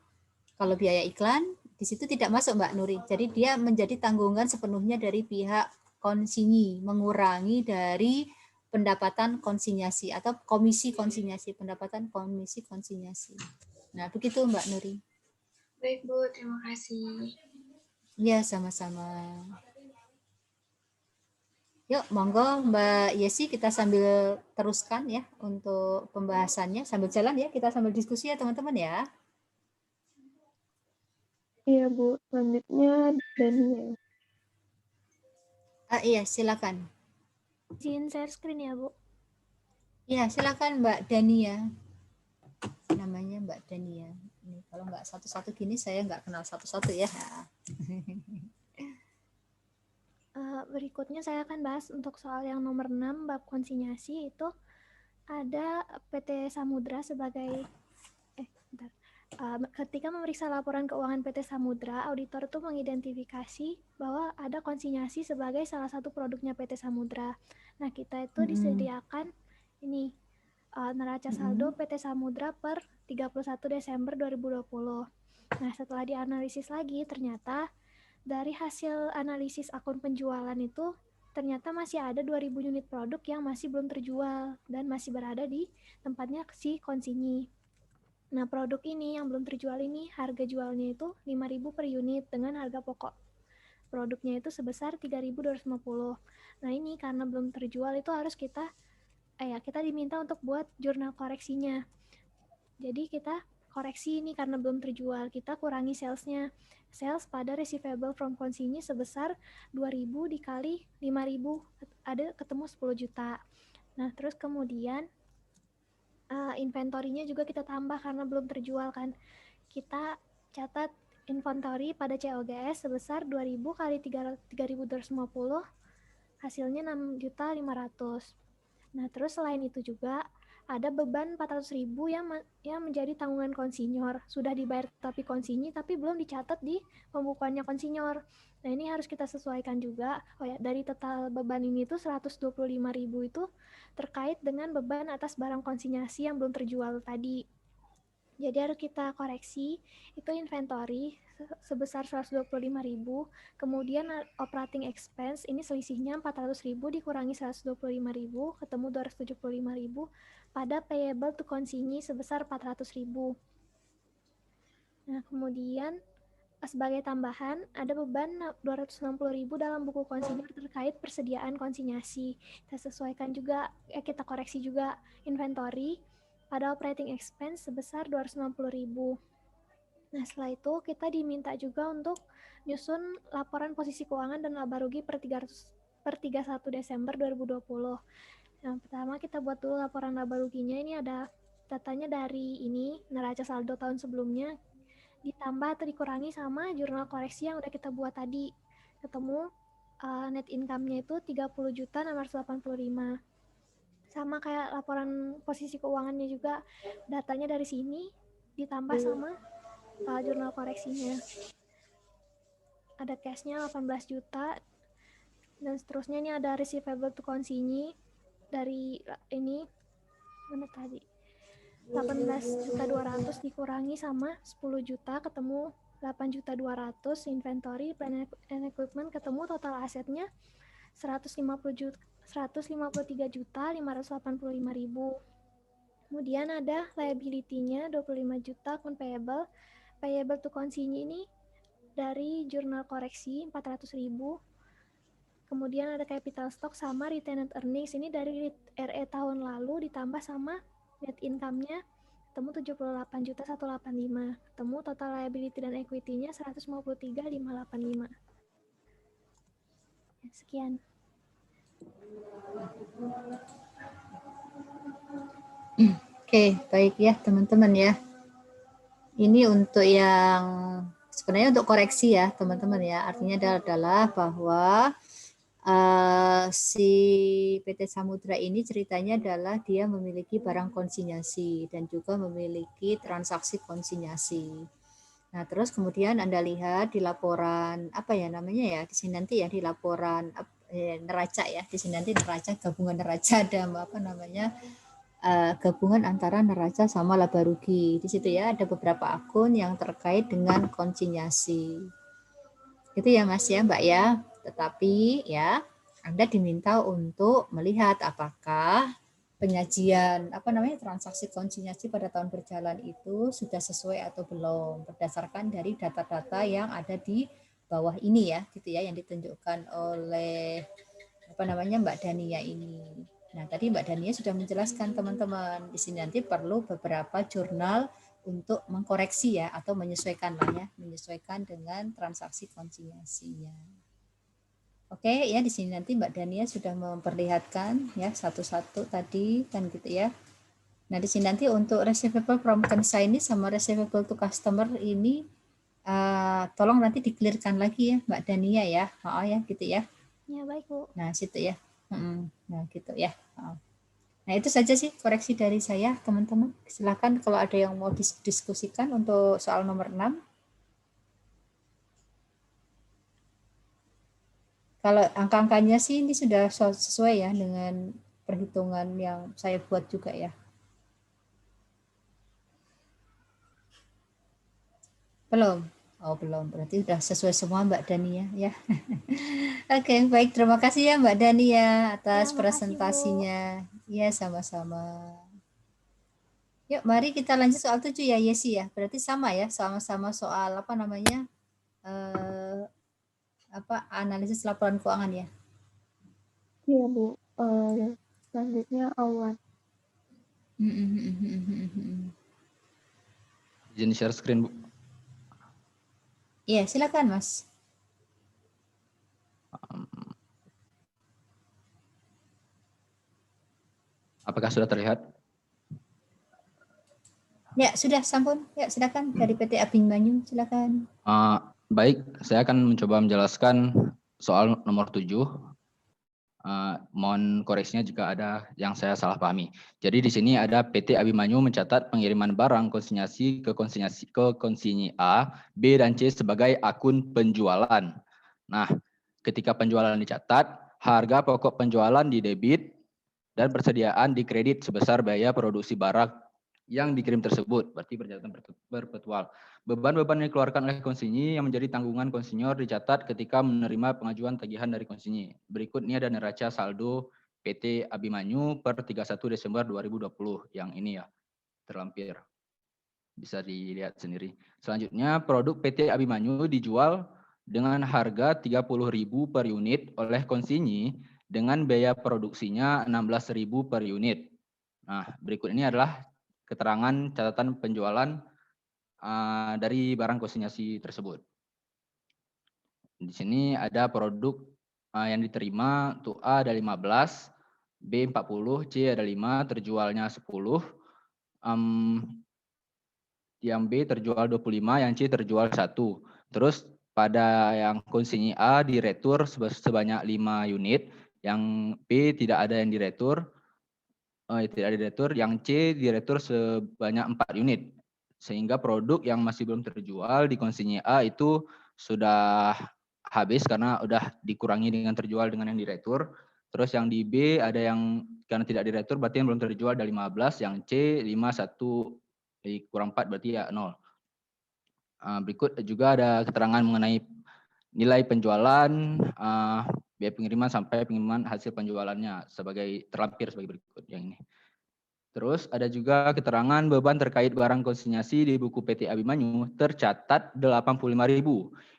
Kalau biaya iklan di situ tidak masuk Mbak Nuri. Jadi dia menjadi tanggungan sepenuhnya dari pihak konsinyi, mengurangi dari pendapatan konsinyasi atau komisi konsinyasi, pendapatan komisi konsinyasi. Nah, begitu Mbak Nuri. Baik, Bu. Terima kasih. Ya, sama-sama. Yuk, monggo Mbak Yesi kita sambil teruskan ya untuk pembahasannya. Sambil jalan ya, kita sambil diskusi ya teman-teman ya. Iya, Bu. Selanjutnya Dania. Iya, silakan. Izin share screen ya, Bu. Iya, silakan Mbak Dania. Namanya Mbak Dania. Ini kalau nggak satu-satu gini saya nggak kenal satu-satu ya. Berikutnya saya akan bahas untuk soal yang nomor 6 bab konsinyasi. Itu ada PT Samudra sebagai ketika memeriksa laporan keuangan PT Samudra, auditor itu mengidentifikasi bahwa ada konsinyasi sebagai salah satu produknya PT Samudra. Nah, kita itu disediakan ini neraca saldo PT Samudra per 31 Desember 2020. Nah, setelah dianalisis lagi, ternyata dari hasil analisis akun penjualan itu ternyata masih ada 2.000 unit produk yang masih belum terjual dan masih berada di tempatnya si konsinyi. Nah, produk ini yang belum terjual ini harga jualnya itu 5.000 per unit dengan harga pokok produknya itu sebesar 3.250. Nah, ini karena belum terjual itu harus kita diminta untuk buat jurnal koreksinya. Jadi kita koreksi ini karena belum terjual, kita kurangi salesnya. Sales pada receivable from konsinyi sebesar 2.000 dikali 5.000, ada ketemu 10 juta. Nah, terus kemudian inventorinya juga kita tambah karena belum terjual kan. Kita catat inventory pada COGS sebesar 2.000 kali 3.250, hasilnya 6.500.000. Nah, terus selain itu juga ada beban 400.000 yang menjadi tanggungan konsinyor. Sudah dibayar tapi konsinyi, tapi belum dicatat di pembukuannya konsinyor. Nah, ini harus kita sesuaikan juga. Oh ya, dari total beban ini tuh 125.000 itu terkait dengan beban atas barang konsinyasi yang belum terjual tadi. Jadi harus kita koreksi, itu inventory sebesar 125.000, kemudian operating expense ini selisihnya 400.000 dikurangi 125.000, ketemu 275.000, pada payable to konsinyi sebesar 400.000. Nah, kemudian sebagai tambahan ada beban 260.000 dalam buku konsinyur terkait persediaan konsinyasi. Kita sesuaikan juga, kita koreksi juga inventory pada operating expense sebesar 260.000. Nah, setelah itu kita diminta juga untuk nyusun laporan posisi keuangan dan laba rugi per 31 Desember 2020. Yang pertama kita buat dulu laporan laba ruginya. Ini ada datanya dari ini, neraca saldo tahun sebelumnya, ditambah atau dikurangi sama jurnal koreksi yang udah kita buat tadi. Ketemu net income-nya itu 30.685.000. Sama kayak laporan posisi keuangannya juga, datanya dari sini ditambah sama jurnal koreksinya. Ada cash-nya 18 juta, dan seterusnya ini ada receivable to konsinyi dari ini mana tadi 18.200.000 dikurangi sama 10 juta ketemu 8.200.000. Inventory, plant and equipment ketemu total asetnya 153.585.000. Kemudian ada liability-nya 25 juta akun payable. Payable to konsinyi ini dari jurnal koreksi 400.000. Kemudian ada capital stock sama retained earnings, ini dari RE tahun lalu ditambah sama net income-nya ketemu 78.185. Ketemu total liability dan equity-nya 153.585. Sekian. Oke, baik ya teman-teman ya. Ini untuk yang sebenarnya untuk koreksi ya teman-teman ya. Artinya adalah bahwa si PT Samudra ini ceritanya adalah dia memiliki barang konsinyasi dan juga memiliki transaksi konsinyasi. Nah, terus kemudian Anda lihat di laporan apa ya namanya ya, di sini nanti ya di laporan neraca ya, di sini nanti neraca, gabungan neraca ada apa namanya gabungan antara neraca sama laba rugi. Di situ ya ada beberapa akun yang terkait dengan konsinyasi. Itu ya Mas ya, Mbak ya. Tetapi ya Anda diminta untuk melihat apakah penyajian transaksi konsinyasi pada tahun berjalan itu sudah sesuai atau belum berdasarkan dari data-data yang ada di bawah ini ya, gitu ya, yang ditunjukkan oleh Mbak Dania ini. Nah, tadi Mbak Dania sudah menjelaskan teman-teman, di sini nanti perlu beberapa jurnal untuk mengkoreksi ya atau menyesuaikan dengan transaksi konsinyasinya. Oke ya, di sini nanti Mbak Dania sudah memperlihatkan ya satu-satu tadi kan gitu ya. Nah, di sini nanti untuk receivable from consignee sama receivable to customer ini tolong nanti di-clearkan lagi ya Mbak Dania ya. Ya gitu ya. Ya, baik Bu. Nah, situ ya. Nah, gitu ya. Nah, itu saja sih koreksi dari saya, teman-teman. Silakan kalau ada yang mau diskusikan untuk soal nomor 6. Kalau angka-angkanya sih ini sudah sesuai ya dengan perhitungan yang saya buat juga ya. Belum? Oh, belum. Berarti sudah sesuai semua Mbak Dania ya. Oke, baik. Terima kasih ya Mbak Dania atas presentasinya. Ya, sama-sama. Yuk, mari kita lanjut soal 7 ya, Yesi ya. Berarti sama ya, sama-sama soal analisis laporan keuangan ya. Iya Bu. Selanjutnya Awan. Izin share screen Bu. Iya, silakan Mas. Apakah sudah terlihat? Ya, sudah sampun. Ya, silakan dari PT Abimanyu, silakan. Baik, saya akan mencoba menjelaskan soal nomor 7. Mohon koreksinya jika ada yang saya salah pahami. Jadi di sini ada PT Abimanyu mencatat pengiriman barang konsinyasi ke konsinyi A, B, dan C sebagai akun penjualan. Nah, ketika penjualan dicatat, harga pokok penjualan didebit dan persediaan dikredit sebesar biaya produksi barang yang dikirim tersebut, berarti berjalan perpetual. Beban-beban yang dikeluarkan oleh konsinyi yang menjadi tanggungan konsinyor dicatat ketika menerima pengajuan tagihan dari konsinyi. Berikut ini ada neraca saldo PT Abimanyu per 31 Desember 2020. Yang ini ya, terlampir. Bisa dilihat sendiri. Selanjutnya, produk PT Abimanyu dijual dengan harga 30.000 per unit oleh konsinyi dengan biaya produksinya 16.000 per unit. Nah, berikut ini adalah keterangan catatan penjualan dari barang konsinyasi tersebut. Di sini ada produk yang diterima, untuk A ada 15, B 40, C ada 5, terjualnya 10, yang B terjual 25, yang C terjual 1. Terus pada yang konsinyi A diretur sebanyak 5 unit, yang B tidak ada yang diretur, yang C diretur sebanyak 4 unit. Sehingga produk yang masih belum terjual di konsinyi A itu sudah habis karena udah dikurangi dengan terjual dengan yang diretur. Terus yang di B ada yang karena tidak diretur berarti yang belum terjual ada 15, yang C 5, 1 kurang 4 berarti ya 0. Berikut juga ada keterangan mengenai nilai penjualan, biaya pengiriman sampai pengiriman hasil penjualannya sebagai terlampir sebagai berikut yang ini. Terus ada juga keterangan beban terkait barang konsinyasi di buku PT Abimanyu tercatat 85.000.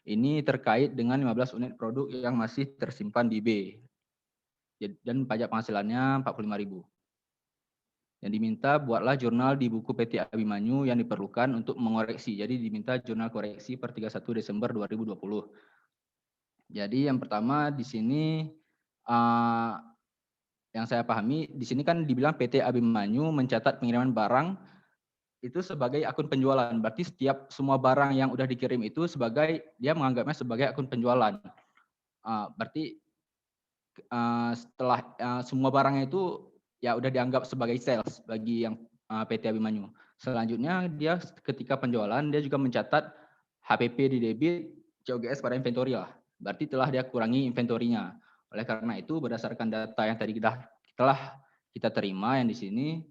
Ini terkait dengan 15 unit produk yang masih tersimpan di B. Dan pajak penghasilannya 45.000. Yang diminta buatlah jurnal di buku PT Abimanyu yang diperlukan untuk mengoreksi. Jadi diminta jurnal koreksi per 31 Desember 2020. Jadi yang pertama di sini yang saya pahami di sini kan dibilang PT Abimanyu mencatat pengiriman barang itu sebagai akun penjualan. Berarti setiap semua barang yang udah dikirim itu dia menganggapnya sebagai akun penjualan. Berarti setelah semua barangnya itu ya udah dianggap sebagai sales bagi yang PT Abimanyu. Selanjutnya dia ketika penjualan dia juga mencatat HPP di debit, COGS pada inventory lah. Berarti telah dia kurangi inventorinya. Oleh karena itu berdasarkan data yang tadi telah kita terima yang di sini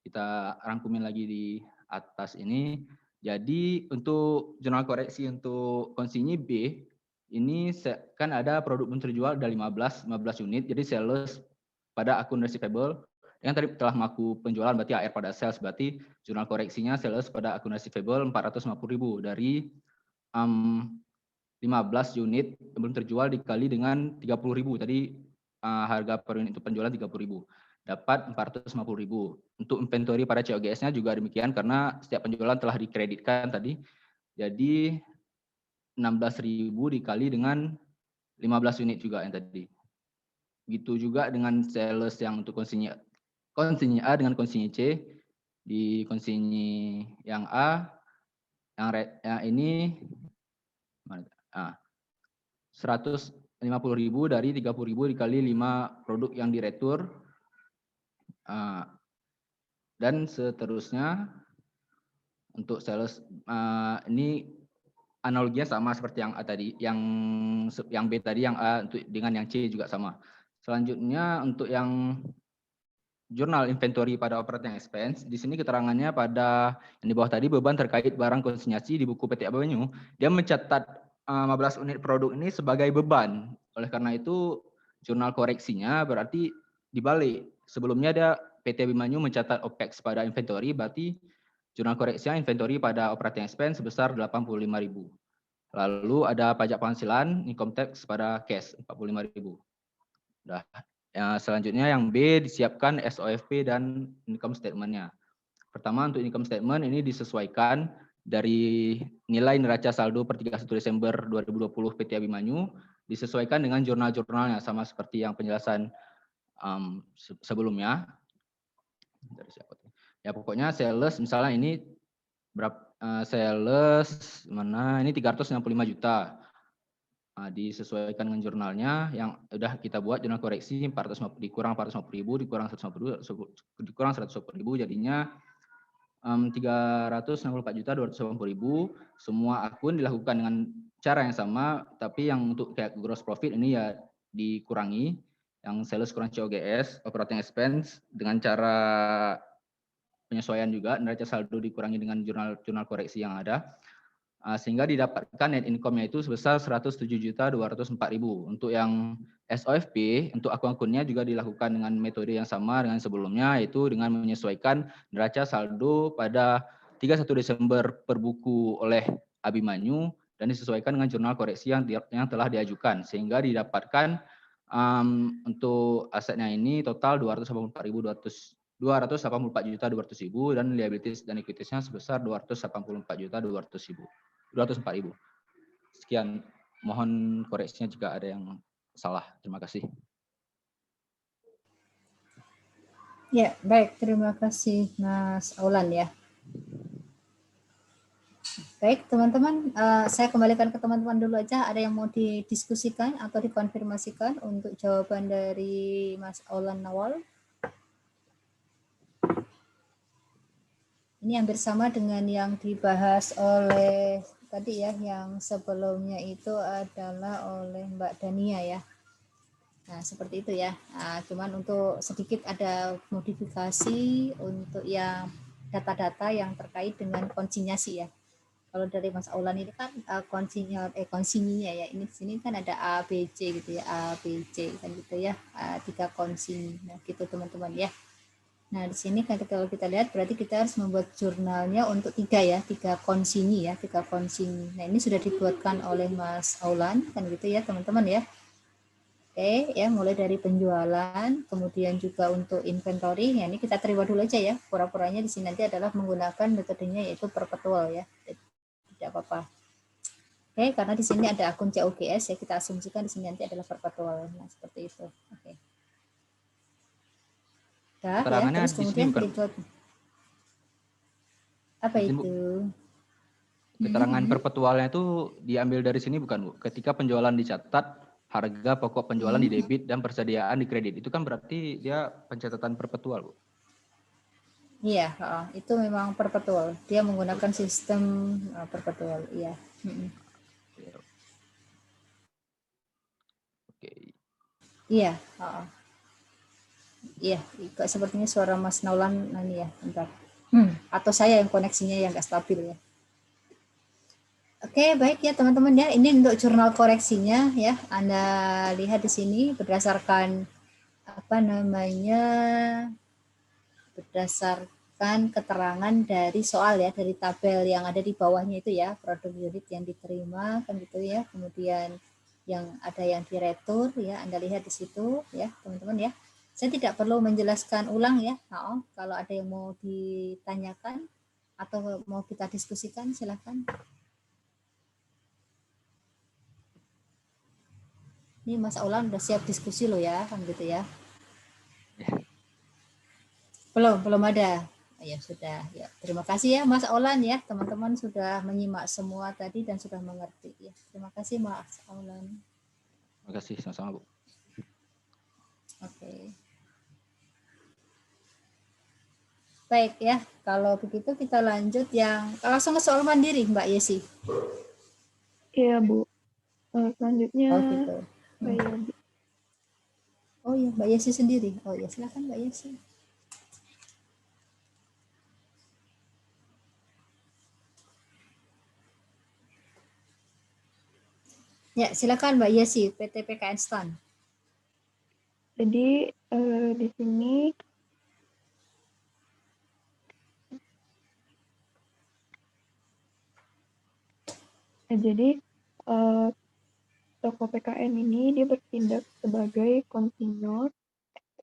kita rangkumin lagi di atas ini. Jadi untuk jurnal koreksi untuk konsinyi B ini kan ada produk belum terjual ada 15 unit. Jadi sales pada akun receivable yang tadi telah mengaku penjualan berarti AR pada sales, berarti jurnal koreksinya sales pada akun receivable 450.000 dari 15 unit belum terjual dikali dengan 30.000 tadi harga per unit itu penjualan 30.000 dapat 450.000. Untuk inventory pada COGS-nya juga demikian karena setiap penjualan telah dikreditkan tadi. Jadi 16.000 dikali dengan 15 unit juga yang tadi. Begitu juga dengan sales yang untuk konsinyi A dengan konsinyi C. Di konsinyi yang A yang ini 150.000 dari 30.000 dikali 5 produk yang diretur. Dan seterusnya untuk sales ini analoginya sama seperti yang A tadi, yang B tadi, yang A untuk dengan yang C juga sama. Selanjutnya untuk yang jurnal inventory pada operating expense, di sini keterangannya pada yang di bawah tadi beban terkait barang konsinyasi di buku PT Abimanyu, dia mencatat 15 unit produk ini sebagai beban. Oleh karena itu jurnal koreksinya berarti dibalik. Sebelumnya ada PT Abimanyu mencatat OPEX pada inventory, berarti jurnal koreksinya inventory pada operating expense sebesar 85.000. Lalu ada pajak penghasilan, income tax pada cash 45.000. Nah, selanjutnya yang B disiapkan SOFP dan income statement-nya. Pertama untuk income statement ini disesuaikan dari nilai neraca saldo per 31 Desember 2020 PT Abimanyu disesuaikan dengan jurnal-jurnalnya sama seperti yang penjelasan sebelumnya. Ya pokoknya sales misalnya ini Sales mana ini 365 juta. Disesuaikan dengan jurnalnya yang udah kita buat jurnal koreksi 450 dikurang 450.000 dikurang 150.000 jadinya 364.280.000. Semua akun dilakukan dengan cara yang sama, tapi yang untuk kayak gross profit ini ya dikurangi, yang sales kurang COGS, operating expense dengan cara penyesuaian juga, neraca saldo dikurangi dengan jurnal koreksi yang ada. Sehingga didapatkan net income-nya itu sebesar 107.204.000. Untuk yang SOFP, untuk akun-akunnya juga dilakukan dengan metode yang sama dengan sebelumnya, yaitu dengan menyesuaikan neraca saldo pada 31 Desember per buku oleh Abimanyu dan disesuaikan dengan jurnal koreksi yang telah diajukan, sehingga didapatkan untuk asetnya ini total 284.200.000 dan liabilities dan equities-nya sebesar 284.200.000. 204.000. Sekian, mohon koreksinya jika ada yang salah. Terima kasih. Ya, baik. Terima kasih Mas Aulan ya. Baik, teman-teman, saya kembalikan ke teman-teman dulu aja. Ada yang mau didiskusikan atau dikonfirmasikan untuk jawaban dari Mas Aulan Nawal? Ini hampir sama dengan yang dibahas oleh tadi ya, yang sebelumnya itu adalah oleh Mbak Dania ya. Nah, seperti itu ya. Cuman untuk sedikit ada modifikasi untuk yang data-data yang terkait dengan konsinyasi ya. Kalau dari Mas Aulan ini kan konsinyinya ya. Ini sini kan ada A, B, C gitu ya. A, B, C kan gitu ya. 3 konsinyi. Nah, gitu teman-teman ya. Nah, di sini kan kalau kita lihat berarti kita harus membuat jurnalnya untuk 3 ya, 3 konsinyi ya, 3 konsinyi. Nah, ini sudah dibuatkan oleh Mas Aulan kan gitu ya, teman-teman ya. Oke, ya mulai dari penjualan, kemudian juga untuk inventory. Ya, ini kita terima dulu aja ya. Pura-puranya di sini nanti adalah menggunakan metodenya yaitu perpetual ya. Tidak apa-apa. Oke, karena di sini ada akun COGS ya, kita asumsikan di sini nanti adalah perpetual. Nah, seperti itu. Oke. Ya, terus kemudian berikut apa itu? Keterangan perpetualnya itu diambil dari sini bukan Bu? Ketika penjualan dicatat, harga pokok penjualan di debit dan persediaan di kredit. Itu kan berarti dia pencatatan perpetual Bu? Iya, itu memang perpetual. Dia menggunakan sistem perpetual. Iya. Oke. Iya. Iya, sepertinya suara Mas Naulan ini ya, bentar. Atau saya yang koneksinya yang nggak stabil ya. Oke, baik ya teman-teman ya. Ini untuk jurnal koreksinya ya. Anda lihat di sini berdasarkan apa namanya? Berdasarkan keterangan dari soal ya, dari tabel yang ada di bawahnya itu ya, produk unit yang diterima kan gitu ya. Kemudian yang ada yang diretur ya, Anda lihat di situ ya, teman-teman ya. Saya tidak perlu menjelaskan ulang ya. Kalau ada yang mau ditanyakan atau mau kita diskusikan, silakan. Ini Mas Aulan udah siap diskusi loh ya, kan gitu ya. Belum ada. Ya sudah. Ya, terima kasih ya Mas Aulan ya. Teman-teman sudah menyimak semua tadi dan sudah mengerti ya. Terima kasih Mas Aulan. Terima kasih sama-sama Bu. Oke. Baik ya, kalau begitu kita lanjut yang langsung ke soal mandiri Mbak Yesi. Iya Bu. Selanjutnya. Oh gitu. Oh iya, Mbak Yesi sendiri. Oh ya, silakan Mbak Yesi. Ya, silakan Mbak Yesi, PT PKN STAN. Jadi di sini toko PKN ini dia bertindak sebagai konsinyur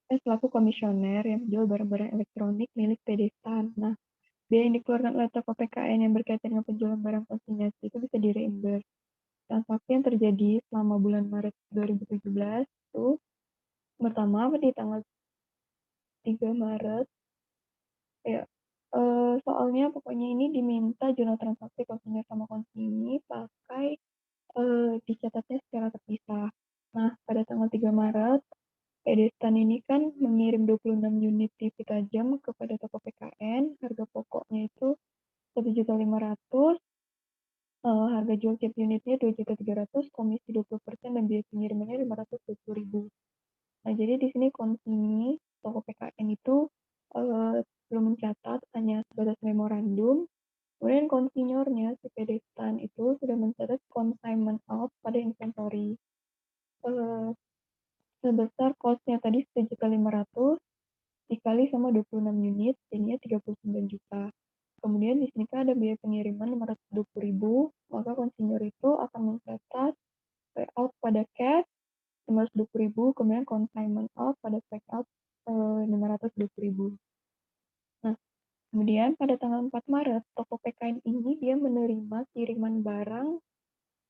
selaku komisioner yang menjual barang-barang elektronik milik PD STAN. Nah, biaya yang dikeluarkan oleh toko PKN yang berkaitan dengan penjualan barang konsinyasi itu bisa di-reimburse. Transaksi yang terjadi selama bulan Maret 2017 itu pertama di tanggal 3 Maret Soalnya pokoknya ini diminta jurnal transaksi konsinyor sama konsinyii pakai dicatatnya secara terpisah. Nah, pada tanggal 3 Maret, Pedestan ini kan mengirim 26 unit TV tajam kepada toko PKN, harga pokoknya itu 1.500.000, harga jual tiap unitnya 2.300.000, komisi 20% dan biaya pengirimannya 520.000. Nah, jadi di sini konsinyii toko PKN itu belum mencatat, hanya sebatas memorandum. Kemudian konsinyornya, si Pedestan itu sudah mencatat consignment out pada inventory. Sebesar cost-nya tadi 1.500.000 dikali sama 26 unit, jadinya 39 juta. Kemudian di sini kan ada biaya pengiriman 520.000, maka konsinyor itu akan mencatat payout pada cash 520.000, kemudian consignment out pada payout 520.000. Nah, kemudian pada tanggal 4 Maret, toko PKN ini dia menerima kiriman barang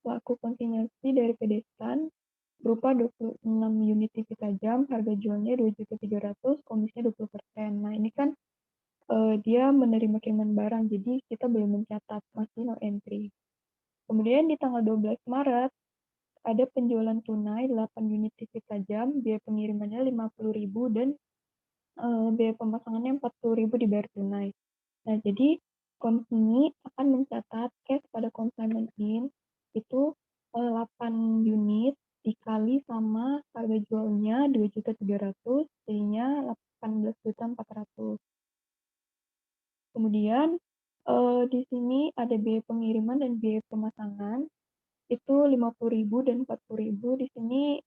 laku konsinyasi dari Pedestan berupa 26 unit TV tajam, harga jualnya 2.300.000, komisinya 20%. Nah, ini kan dia menerima kiriman barang, jadi kita belum mencatat, masih no entry. Kemudian di tanggal 12 Maret, ada penjualan tunai 8 unit TV tajam, biaya pengirimannya 50.000 dan biaya pemasangannya 40.000 dibayar tunai. Nah, jadi konsinyii akan mencatat cash pada consignment in itu 8 unit dikali sama harga jualnya 2.300.000, jadinya 18.400.000. Kemudian di sini ada biaya pengiriman dan biaya pemasangan itu 50.000 dan 40.000. Di sini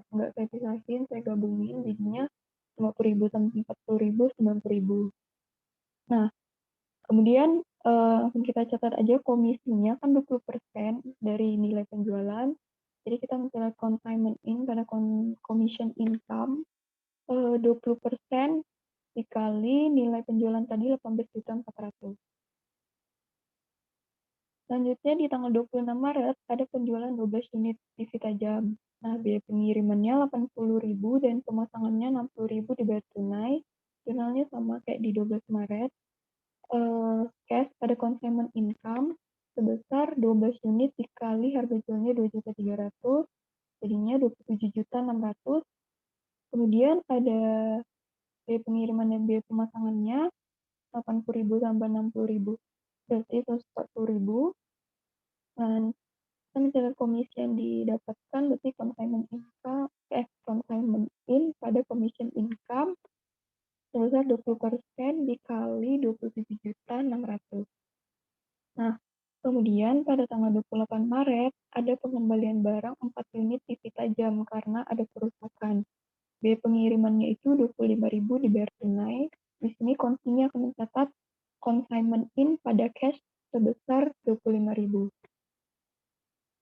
nggak saya pisahin, saya gabungin, jadinya 50.000 tambah 40.000, 90.000. Nah, kemudian kita catat aja komisinya kan 20% dari nilai penjualan. Jadi kita mencatat consignment in pada commission income 20% dikali nilai penjualan tadi 18.400.000. Selanjutnya di tanggal 26 Maret ada penjualan 12 unit TV tajam. Nah, biaya pengirimannya 80.000 dan pemasangannya 60.000 dibayar tunai. Jurnalnya sama kayak di 12 Maret. Cash pada consignment income sebesar 12 unit dikali harga jualnya 2.300.000, jadinya 27.600.000. Kemudian ada biaya pengiriman dan biaya pemasangannya 80.000 tambah 60.000, berarti 140.000. Dan kita mencatat komisi yang didapatkan berarti consignment in pada commission income sebesar 20% dikali 27.600.000. Nah, kemudian pada tanggal 28 Maret ada pengembalian barang 4 unit TV tajam karena ada kerusakan. Biaya pengirimannya itu 25.000 dibayar tunai. Di sini konsinyii akan mencatat consignment in pada cash sebesar 25.000.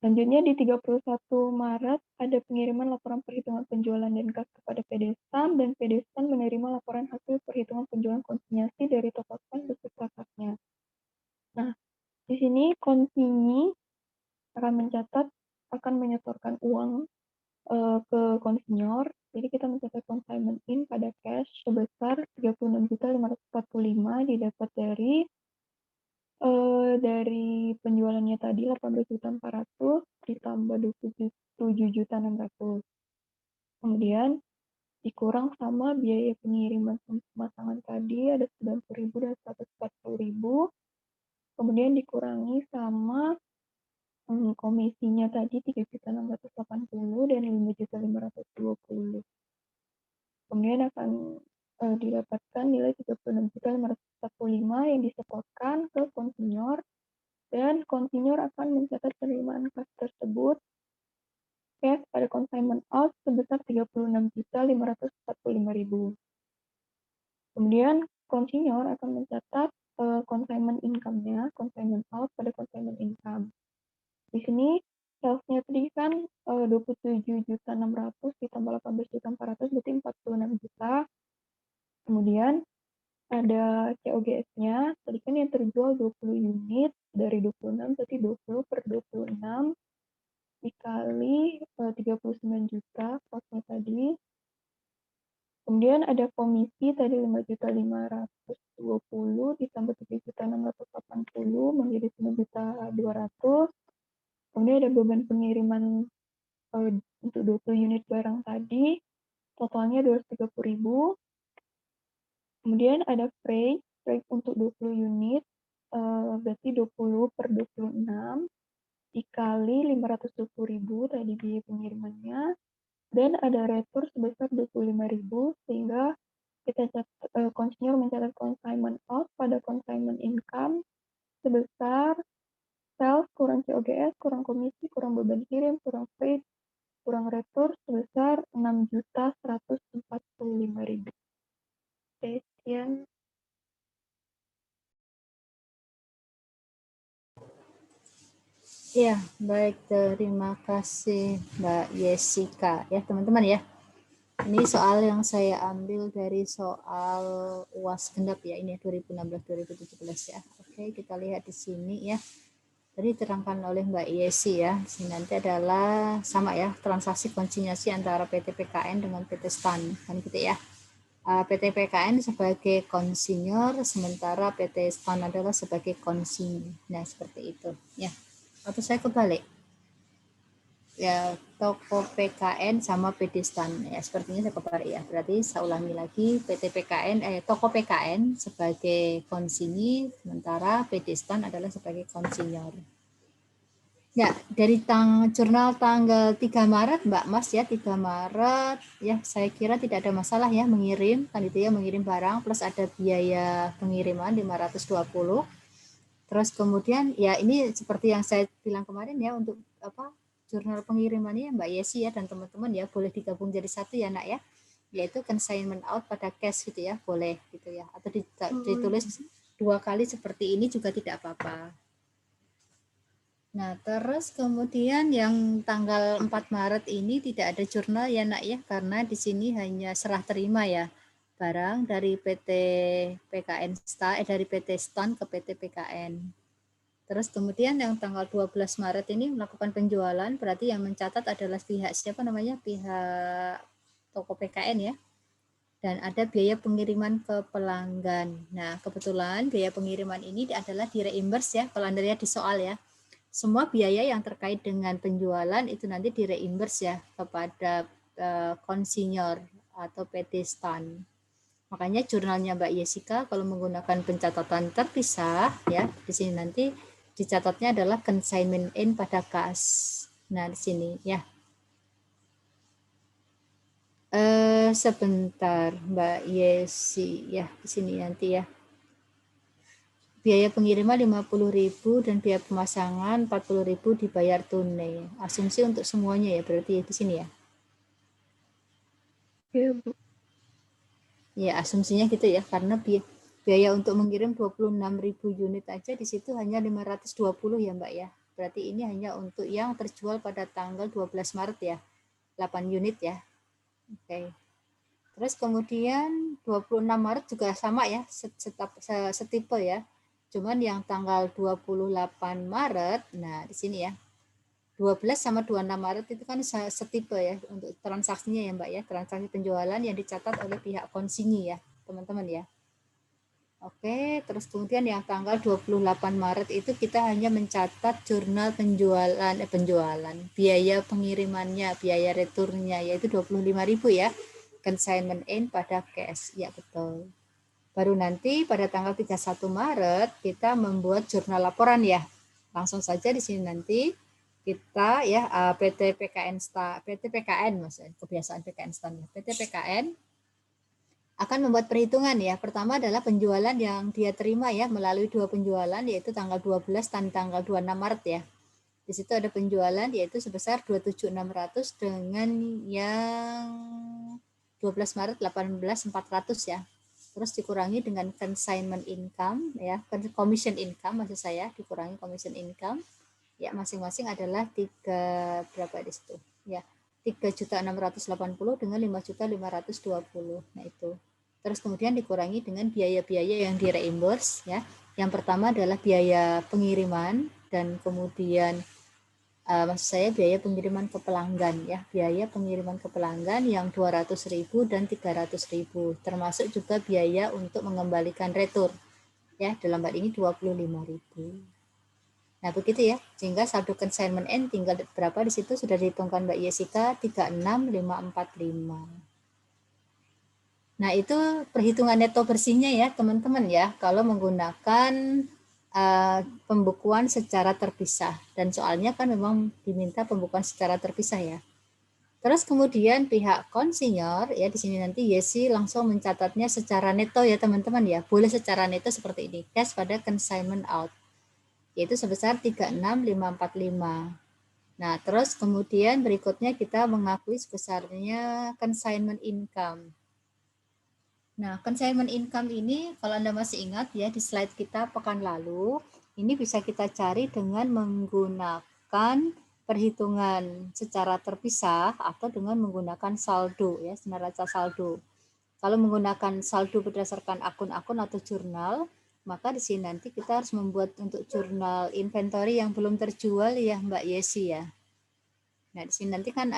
Selanjutnya di 31 Maret ada pengiriman laporan perhitungan penjualan dan kas kepada Pedestan, dan Pedestan menerima laporan hasil perhitungan penjualan konsinyasi dari toko kas beserta kasnya. Nah, di sini konsinyii akan mencatat, akan menyetorkan uang ke konsinyor. Jadi kita mencatat consignment in pada cash sebesar 36.545 didapat dari penjualannya tadi 18.400 ditambah 27.600. Kemudian dikurang sama biaya pengiriman pemasangan tadi ada 90.000 dan 140.000. Kemudian dikurangi sama komisinya tadi 3.680 dan 5.520. Kemudian akan didapatkan nilai 36.545 yang disetorkan ke konsinyor, dan konsinyor akan mencatat penerimaan kas tersebut cash pada consignment out sebesar 36.545.000. Kemudian konsinyor akan mencatat consignment income-nya, consignment out pada consignment income. Di sini sales-nya tadi kan 27.600 ditambah 18.400 berarti 46 juta. Kemudian ada COGS-nya, tadi kan yang terjual 20 unit dari 26 berarti 20 per 26 dikali 39 juta cost-nya tadi. Kemudian ada komisi tadi 5.520 ditambah 3.680 menjadi 9.200. Kemudian ada beban pengiriman untuk 20 unit barang tadi, totalnya 230.000. Kemudian ada freight untuk 20 unit, berarti 20 per 26 dikali 520.000 tadi biaya pengirimannya, dan ada retur sebesar 25.000 sehingga kita konsinyur mencatat consignment out pada consignment income sebesar sales kurang COGS kurang komisi kurang beban kirim kurang freight kurang retur sebesar 6.145.000. Oke, sekian. Ya, baik, terima kasih Mbak Jessica. Ya, teman-teman ya. Ini soal yang saya ambil dari soal UAS genap ya, ini 2016-2017 ya. Oke, kita lihat di sini ya. Tadi diterangkan oleh Mbak Yesi ya. Di sini nanti adalah sama ya, transaksi konsinyasi antara PT PKN dengan PT STAN kan gitu ya. PT PKN sebagai konsinyor, sementara PT STAN adalah sebagai konsinyur. Nah, seperti itu ya. Atau saya kebalik ya, toko PKN sama PT STAN ya, sepertinya saya kebalik ya. Berarti saya ulangi lagi, PT PKN toko PKN sebagai konsinyur, sementara PT STAN adalah sebagai konsinyor. Ya, dari jurnal tanggal 3 Maret Mbak Mas ya, 3 Maret ya, saya kira tidak ada masalah ya mengirim kan itu ya, mengirim barang plus ada biaya pengiriman 520. Terus kemudian ya ini seperti yang saya bilang kemarin ya, untuk jurnal pengirimannya Mbak Yesi ya dan teman-teman ya, boleh digabung jadi satu ya nak ya, yaitu consignment out pada cash gitu ya, boleh gitu ya, atau ditulis 2 kali seperti ini juga tidak apa-apa. Nah, terus kemudian yang tanggal 4 Maret ini tidak ada jurnal ya nak ya, karena di sini hanya serah terima ya barang dari PT PKN dari PT STAN ke PT PKN. Terus kemudian yang tanggal 12 Maret ini melakukan penjualan, berarti yang mencatat adalah pihak siapa namanya? Pihak toko PKN ya. Dan ada biaya pengiriman ke pelanggan. Nah, kebetulan biaya pengiriman ini adalah di-reimburse ya, kalau Anda lihat di soal ya. Semua biaya yang terkait dengan penjualan itu nanti di-reimburse ya kepada konsinyor atau PT STAN. Makanya jurnalnya Mbak Jessica kalau menggunakan pencatatan terpisah ya, di sini nanti dicatatnya adalah consignment in pada kas. Nah, di sini ya. Sebentar Mbak Yesi ya, di sini nanti ya. Biaya pengiriman 50.000 dan biaya pemasangan 40.000 dibayar tunai. Asumsi untuk semuanya ya, berarti di sini ya. Iya, Bu. Ya, asumsinya gitu ya, karena biaya untuk mengirim 26.000 unit aja di situ hanya 520 ya Mbak ya. Berarti ini hanya untuk yang terjual pada tanggal 12 Maret ya. 8 unit ya. Oke. Terus kemudian 26 Maret juga sama ya, setipe ya. Cuman yang tanggal 28 Maret, nah di sini ya. 12 sama 26 Maret itu kan setipe ya untuk transaksinya ya Mbak ya, transaksi penjualan yang dicatat oleh pihak konsinyi ya, teman-teman ya. Oke, terus kemudian yang tanggal 28 Maret itu kita hanya mencatat jurnal penjualan, biaya pengirimannya, biaya returnya yaitu 25.000 ya, consignment in pada cash, ya betul. Baru nanti pada tanggal 31 Maret kita membuat jurnal laporan ya. Langsung saja di sini nanti kita ya PT PKN maksudnya, kebiasaan PKN standar. PT PKN akan membuat perhitungan ya. Pertama adalah penjualan yang dia terima ya melalui 2 penjualan yaitu tanggal 12 dan tanggal 26 Maret ya. Di situ ada penjualan yaitu sebesar 27.600 dengan yang 12 Maret 18.400 ya. Terus dikurangi dengan consignment income ya, commission income maksud saya, dikurangi commission income. Ya, masing-masing adalah 3 berapa di situ? Ya, 3.680 dengan 5.520. Nah, itu. Terus kemudian dikurangi dengan biaya-biaya yang di-reimburse ya. Yang pertama adalah biaya pengiriman dan kemudian maksud saya biaya pengiriman ke pelanggan ya, biaya pengiriman ke pelanggan yang 200.000 dan 300.000, termasuk juga biaya untuk mengembalikan retur ya, dalam hal ini 25.000. Nah begitu ya, sehingga saldo consignment N tinggal berapa di situ sudah dihitungkan Mbak Yesika, 36545. Nah itu perhitungan neto bersihnya ya teman-teman ya, kalau menggunakan pembukuan secara terpisah, dan soalnya kan memang diminta pembukuan secara terpisah ya. Terus kemudian pihak konsinyur ya, di sini nanti Yesi langsung mencatatnya secara neto ya teman-teman ya, boleh secara neto seperti ini, cash pada consignment out yaitu sebesar 36545. Nah terus kemudian berikutnya kita mengakui sebesarnya consignment income. Nah, consignment income ini kalau Anda masih ingat ya di slide kita pekan lalu, ini bisa kita cari dengan menggunakan perhitungan secara terpisah atau dengan menggunakan saldo ya, neraca saldo. Kalau menggunakan saldo berdasarkan akun-akun atau jurnal, maka di sini nanti kita harus membuat untuk jurnal inventory yang belum terjual ya Mbak Yesi ya. Nah, di sini nanti kan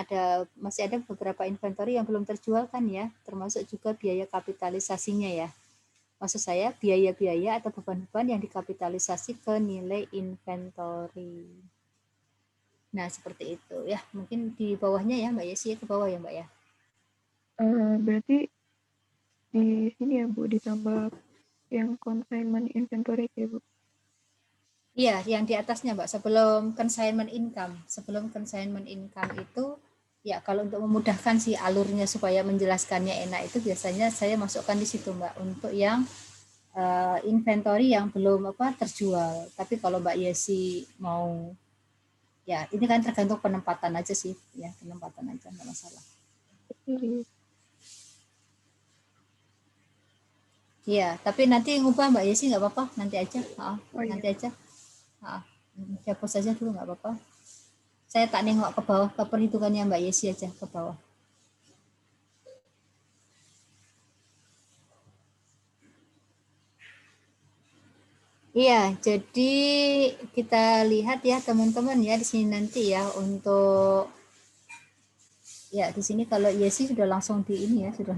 masih ada beberapa inventory yang belum terjual kan ya, termasuk juga biaya kapitalisasinya ya. Maksud saya biaya-biaya atau beban-beban yang dikapitalisasi ke nilai inventory. Nah, seperti itu ya. Mungkin di bawahnya ya Mbak Yesi, ke bawah ya Mbak ya. Berarti di sini ya Bu, ditambah yang consignment inventory ya Bu? Iya, yang di atasnya Mbak, sebelum consignment income. Sebelum consignment income itu, ya kalau untuk memudahkan sih alurnya supaya menjelaskannya enak itu biasanya saya masukkan di situ Mbak, untuk yang inventory yang belum terjual. Tapi kalau Mbak Yesi mau, ya ini kan tergantung penempatan aja sih, ya penempatan aja nggak masalah. Iya, tapi nanti ngubah Mbak Yesi nggak apa-apa, nanti aja, nanti aja. Hapus saja dulu nggak apa-apa. Saya tak nengok ke bawah ke perhitungannya Mbak Yesi aja ke bawah. Iya, jadi kita lihat ya teman-teman ya di sini nanti ya untuk ya di sini kalau Yesi sudah langsung di ini ya, sudah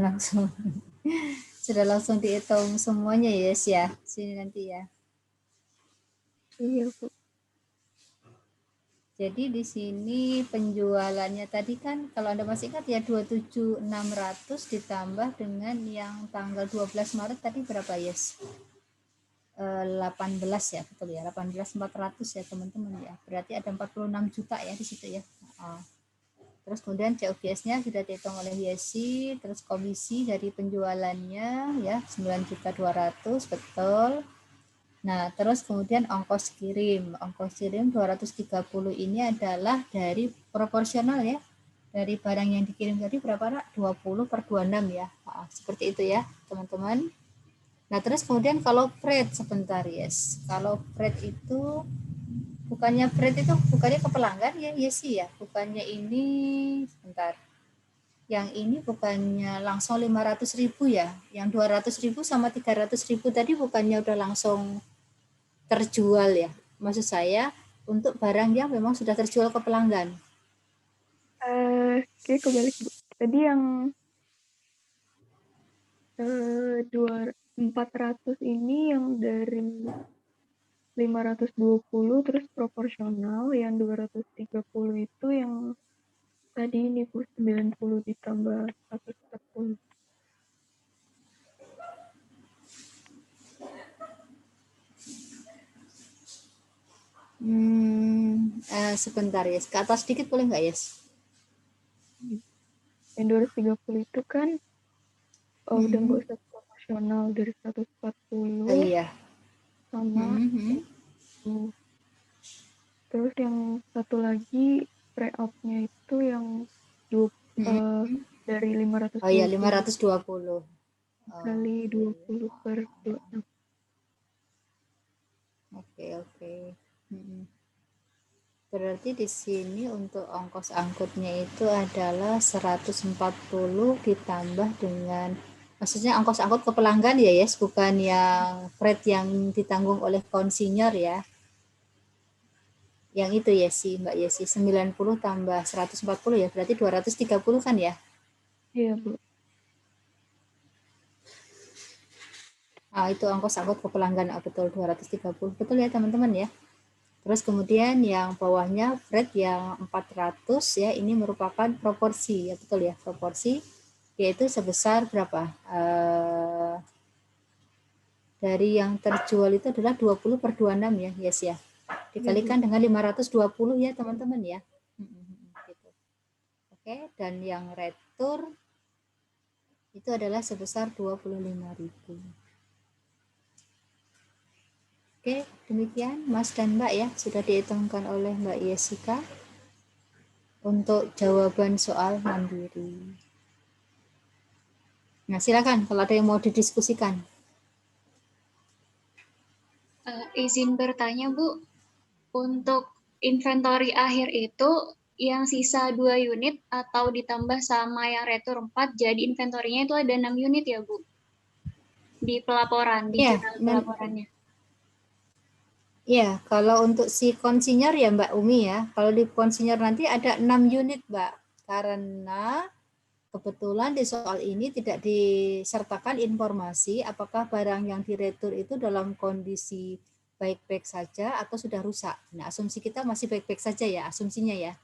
langsung dihitung semuanya Yes ya. Sini nanti ya. Iya Bu. Jadi di sini penjualannya tadi kan kalau Anda masih ingat ya 27.600 ditambah dengan yang tanggal 12 Maret tadi berapa Yes? 18 ya, betul ya, 18.400 ya teman-teman ya. Berarti ada 46 juta ya di situ ya. Terus kemudian COGS-nya sudah dihitung oleh Yesi, terus komisi dari penjualannya ya 9.200.000 betul. Nah, terus kemudian ongkos kirim. Ongkos kirim 230 ini adalah dari proporsional ya. Dari barang yang dikirim tadi berapa, Rak? 20/26 ya. Seperti itu ya, teman-teman. Nah, terus kemudian kalau freight sebentar, Yes. Kalau freight itu bukannya ke pelanggan ya, Yes ya. Bukannya ini sebentar. Yang ini bukannya langsung 500.000 ya. Yang 200.000 sama 300.000 tadi bukannya udah langsung terjual ya. Maksud saya untuk barang yang memang sudah terjual ke pelanggan. Kayak kebalik Bu. Tadi yang 400 ini yang dari 520 terus proporsional, yang 230 itu yang tadi ini Bu, 90 ditambah 140. Sebentar Yes, ke atas sedikit boleh nggak Yes? Yang 230 itu kan udah nggak usah proporsional, dari 140 iya. sama terus yang satu lagi pre-op-nya itu yang dari 520. Oh iya 520 kali 20/26. Oke. Berarti di sini untuk ongkos angkutnya itu adalah 140 ditambah dengan, maksudnya ongkos angkut ke pelanggan ya Yes, bukan yang freight yang ditanggung oleh konsinyur ya. Yang itu Yesi, Mbak Yesi, 90 tambah 140 ya, berarti 230 kan ya? Iya, Bu. Ah, itu ongkos angkut ke pelanggan, betul 230. Betul ya teman-teman ya. Terus kemudian yang bawahnya freight yang 400 ya, ini merupakan proporsi ya, betul ya, proporsi, yaitu sebesar berapa? Dari yang terjual itu adalah 20 per 26 ya, yes ya. Dikalikan dengan 520 ya teman-teman ya. Gitu. Oke, dan yang retur itu adalah sebesar 25.000. Oke, demikian Mas dan Mbak ya, sudah dihitungkan oleh Mbak Yesika untuk jawaban soal mandiri. Nah, silakan kalau ada yang mau didiskusikan. Izin bertanya, Bu, untuk inventory akhir itu yang sisa 2 unit atau ditambah sama yang retur 4, jadi inventorinya itu ada 6 unit ya, Bu? Di pelaporan, di Iya, jurnal pelaporannya. Iya, kalau untuk si konsinyur ya Mbak Umi ya, kalau di konsinyur nanti ada 6 unit Mbak, karena kebetulan di soal ini tidak disertakan informasi apakah barang yang diretur itu dalam kondisi baik-baik saja atau sudah rusak. Nah, asumsi kita masih baik-baik saja ya, asumsinya ya.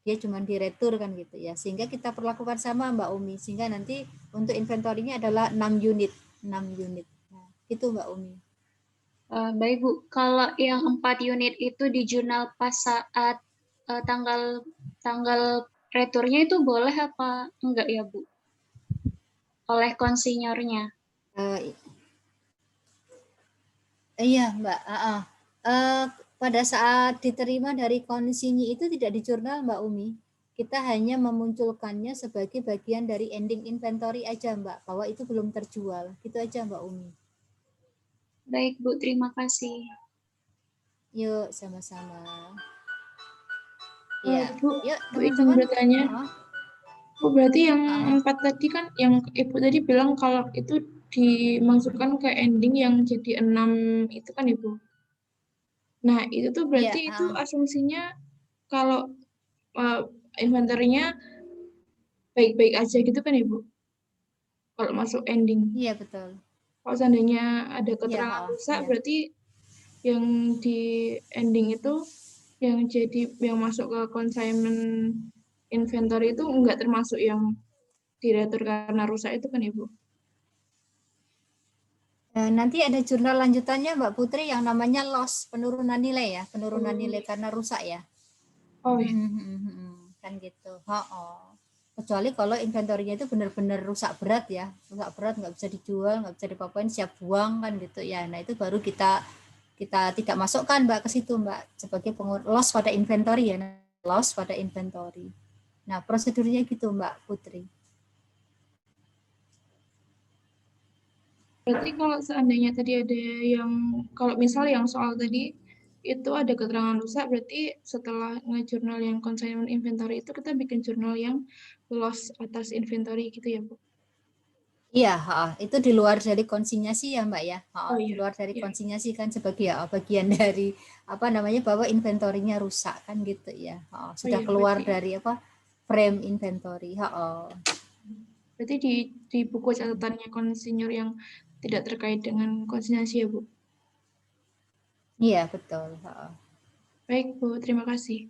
Dia cuma diretur kan gitu ya. Sehingga kita perlakukan sama Mbak Umi, sehingga nanti untuk inventorinya adalah 6 unit. 6 unit. Nah, itu Mbak Umi. Baik, Bu. Kalau yang 4 unit itu di jurnal pas saat tanggal returnya itu boleh apa enggak ya, Bu? Oleh konsinyurnya. Iya, Mbak. Pada saat diterima dari konsinyi itu tidak di jurnal, Mbak Umi. Kita hanya memunculkannya sebagai bagian dari ending inventory aja, Mbak. Bahwa itu belum terjual. Gitu aja, Mbak Umi. Baik, Bu. Terima kasih. Yuk, sama-sama. Ya, Bu, yuk izin teman-teman. bertanya. Bu, berarti yang 4 tadi kan, yang Ibu tadi bilang kalau itu dimasukkan ke ending yang jadi 6 itu kan Ibu. Nah, itu tuh berarti itu asumsinya kalau inventory-nya baik-baik aja gitu kan Ibu? Kalau masuk ending. Iya, betul. Kalau seandainya ada keterangan rusak, iya. berarti yang di ending itu yang masuk ke consignment inventory itu enggak termasuk yang diretur karena rusak itu kan Ibu? Nanti ada jurnal lanjutannya Mbak Putri yang namanya loss, penurunan nilai ya, penurunan nilai karena rusak ya. Oh iya. Kan gitu. Kecuali kalau inventorinya itu benar-benar rusak berat ya, rusak berat nggak bisa dijual, nggak bisa dipapain, siap buang kan gitu ya. Nah itu baru kita tidak masukkan Mbak ke situ Mbak sebagai loss pada inventory ya, loss pada inventory. Nah prosedurnya gitu Mbak Putri. Berarti kalau seandainya tadi ada yang, kalau misal yang soal tadi itu ada keterangan rusak, berarti setelah nge-jurnal yang consignment inventory itu kita bikin jurnal yang loss atas inventory gitu ya Bu? Iya, itu di luar dari konsinyasi ya Mbak ya. Di luar dari iya. konsinyasi kan sebagai bagian dari apa namanya bahwa inventorinya rusak kan gitu ya. Sudah keluar dari frame inventory. Berarti di buku catatannya konsinyur yang tidak terkait dengan konsinyasi ya Bu? Iya betul. Baik Bu, terima kasih.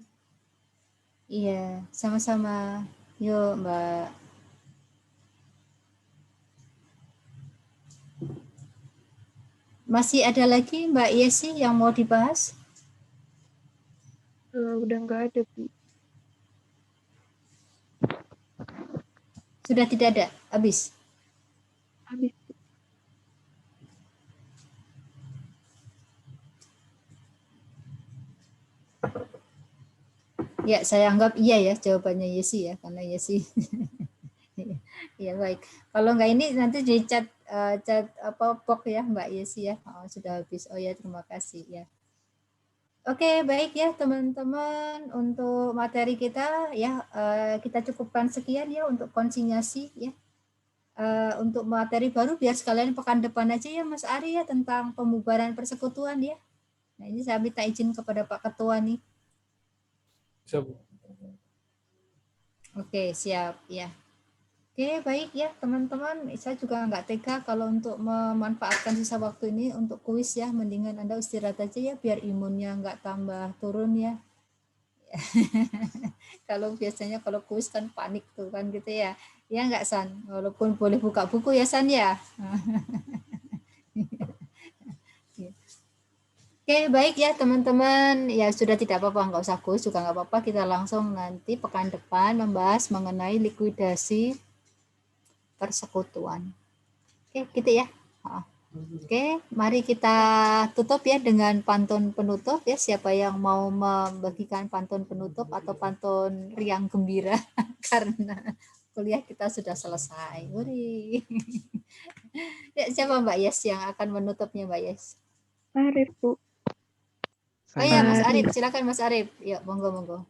Iya, sama-sama. Yuk Mbak. Masih ada lagi Mbak Yesi yang mau dibahas? Udah nggak ada, Bu. Sudah tidak ada? Habis? Habis. Ya, saya anggap iya ya jawabannya Yesi ya, karena Yesi. Ya baik. Kalau enggak ini nanti di chat box ya Mbak Yesi ya. Sudah habis. Oh ya, terima kasih ya. Oke, baik ya teman-teman, untuk materi kita ya kita cukupkan sekian ya untuk konsinyasi ya. Untuk materi baru biar sekalian pekan depan aja ya Mas Ari ya tentang pembubaran persekutuan ya. Nah, ini saya minta izin kepada Pak Ketua nih Bisa, Bu. Oke, siap ya. Oke, baik ya teman-teman. Saya juga nggak tega kalau untuk memanfaatkan sisa waktu ini untuk kuis ya. Mendingan Anda istirahat aja ya biar imunnya nggak tambah turun ya. Kalau biasanya kalau kuis kan panik tuh kan gitu ya. Ya nggak San? Walaupun boleh buka buku ya San ya. Oke, baik ya teman-teman. Ya sudah tidak apa-apa, nggak usah kuis juga nggak apa-apa. Kita langsung nanti pekan depan membahas mengenai likuidasi persekutuan. Oke, gitu ya. Oke, mari kita tutup ya dengan pantun penutup ya. Siapa yang mau membagikan pantun penutup atau pantun riang gembira karena kuliah kita sudah selesai. Wuri. Ya, siapa Mbak Yes yang akan menutupnya Mbak Yes? Arif, Bu. Oh ya, Mas Arif, silakan Mas Arif. Ya, monggo.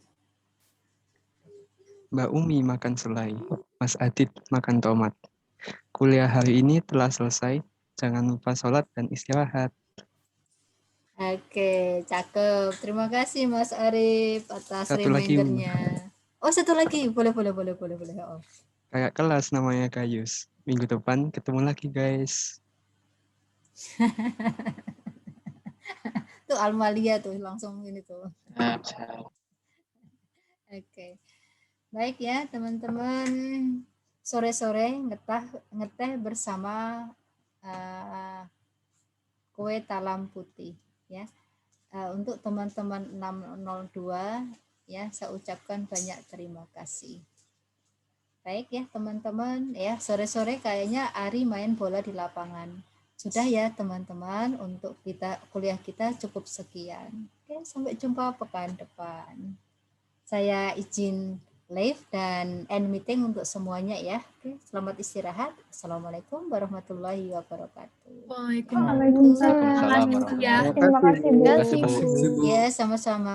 Mbak Umi makan selai, Mas Adit makan tomat. Kuliah hari ini telah selesai, jangan lupa sholat dan istirahat. Oke, cakep. Terima kasih Mas Arif atas Satu lagi, remindernya. Oh, satu lagi. Boleh. Oh. Kayak kelas namanya Gayus. Minggu depan ketemu lagi, guys. Tuh Almalia tuh langsung ini tuh. Oke. Baik ya, teman-teman. Sore-sore ngeteh bersama kue talam putih ya. Untuk teman-teman 602 ya, saya ucapkan banyak terima kasih. Baik ya teman-teman ya, sore-sore kayaknya Ari main bola di lapangan. Sudah ya teman-teman, untuk kuliah kita cukup sekian. Oke, sampai jumpa pekan depan. Saya izin live dan end meeting untuk semuanya ya. Oke, selamat istirahat. Assalamualaikum warahmatullahi wabarakatuh. Waalaikumsalam. Waalaikumsalam warahmatullahi Terima kasih, Bu. wabarakatuh. Ya, sama-sama.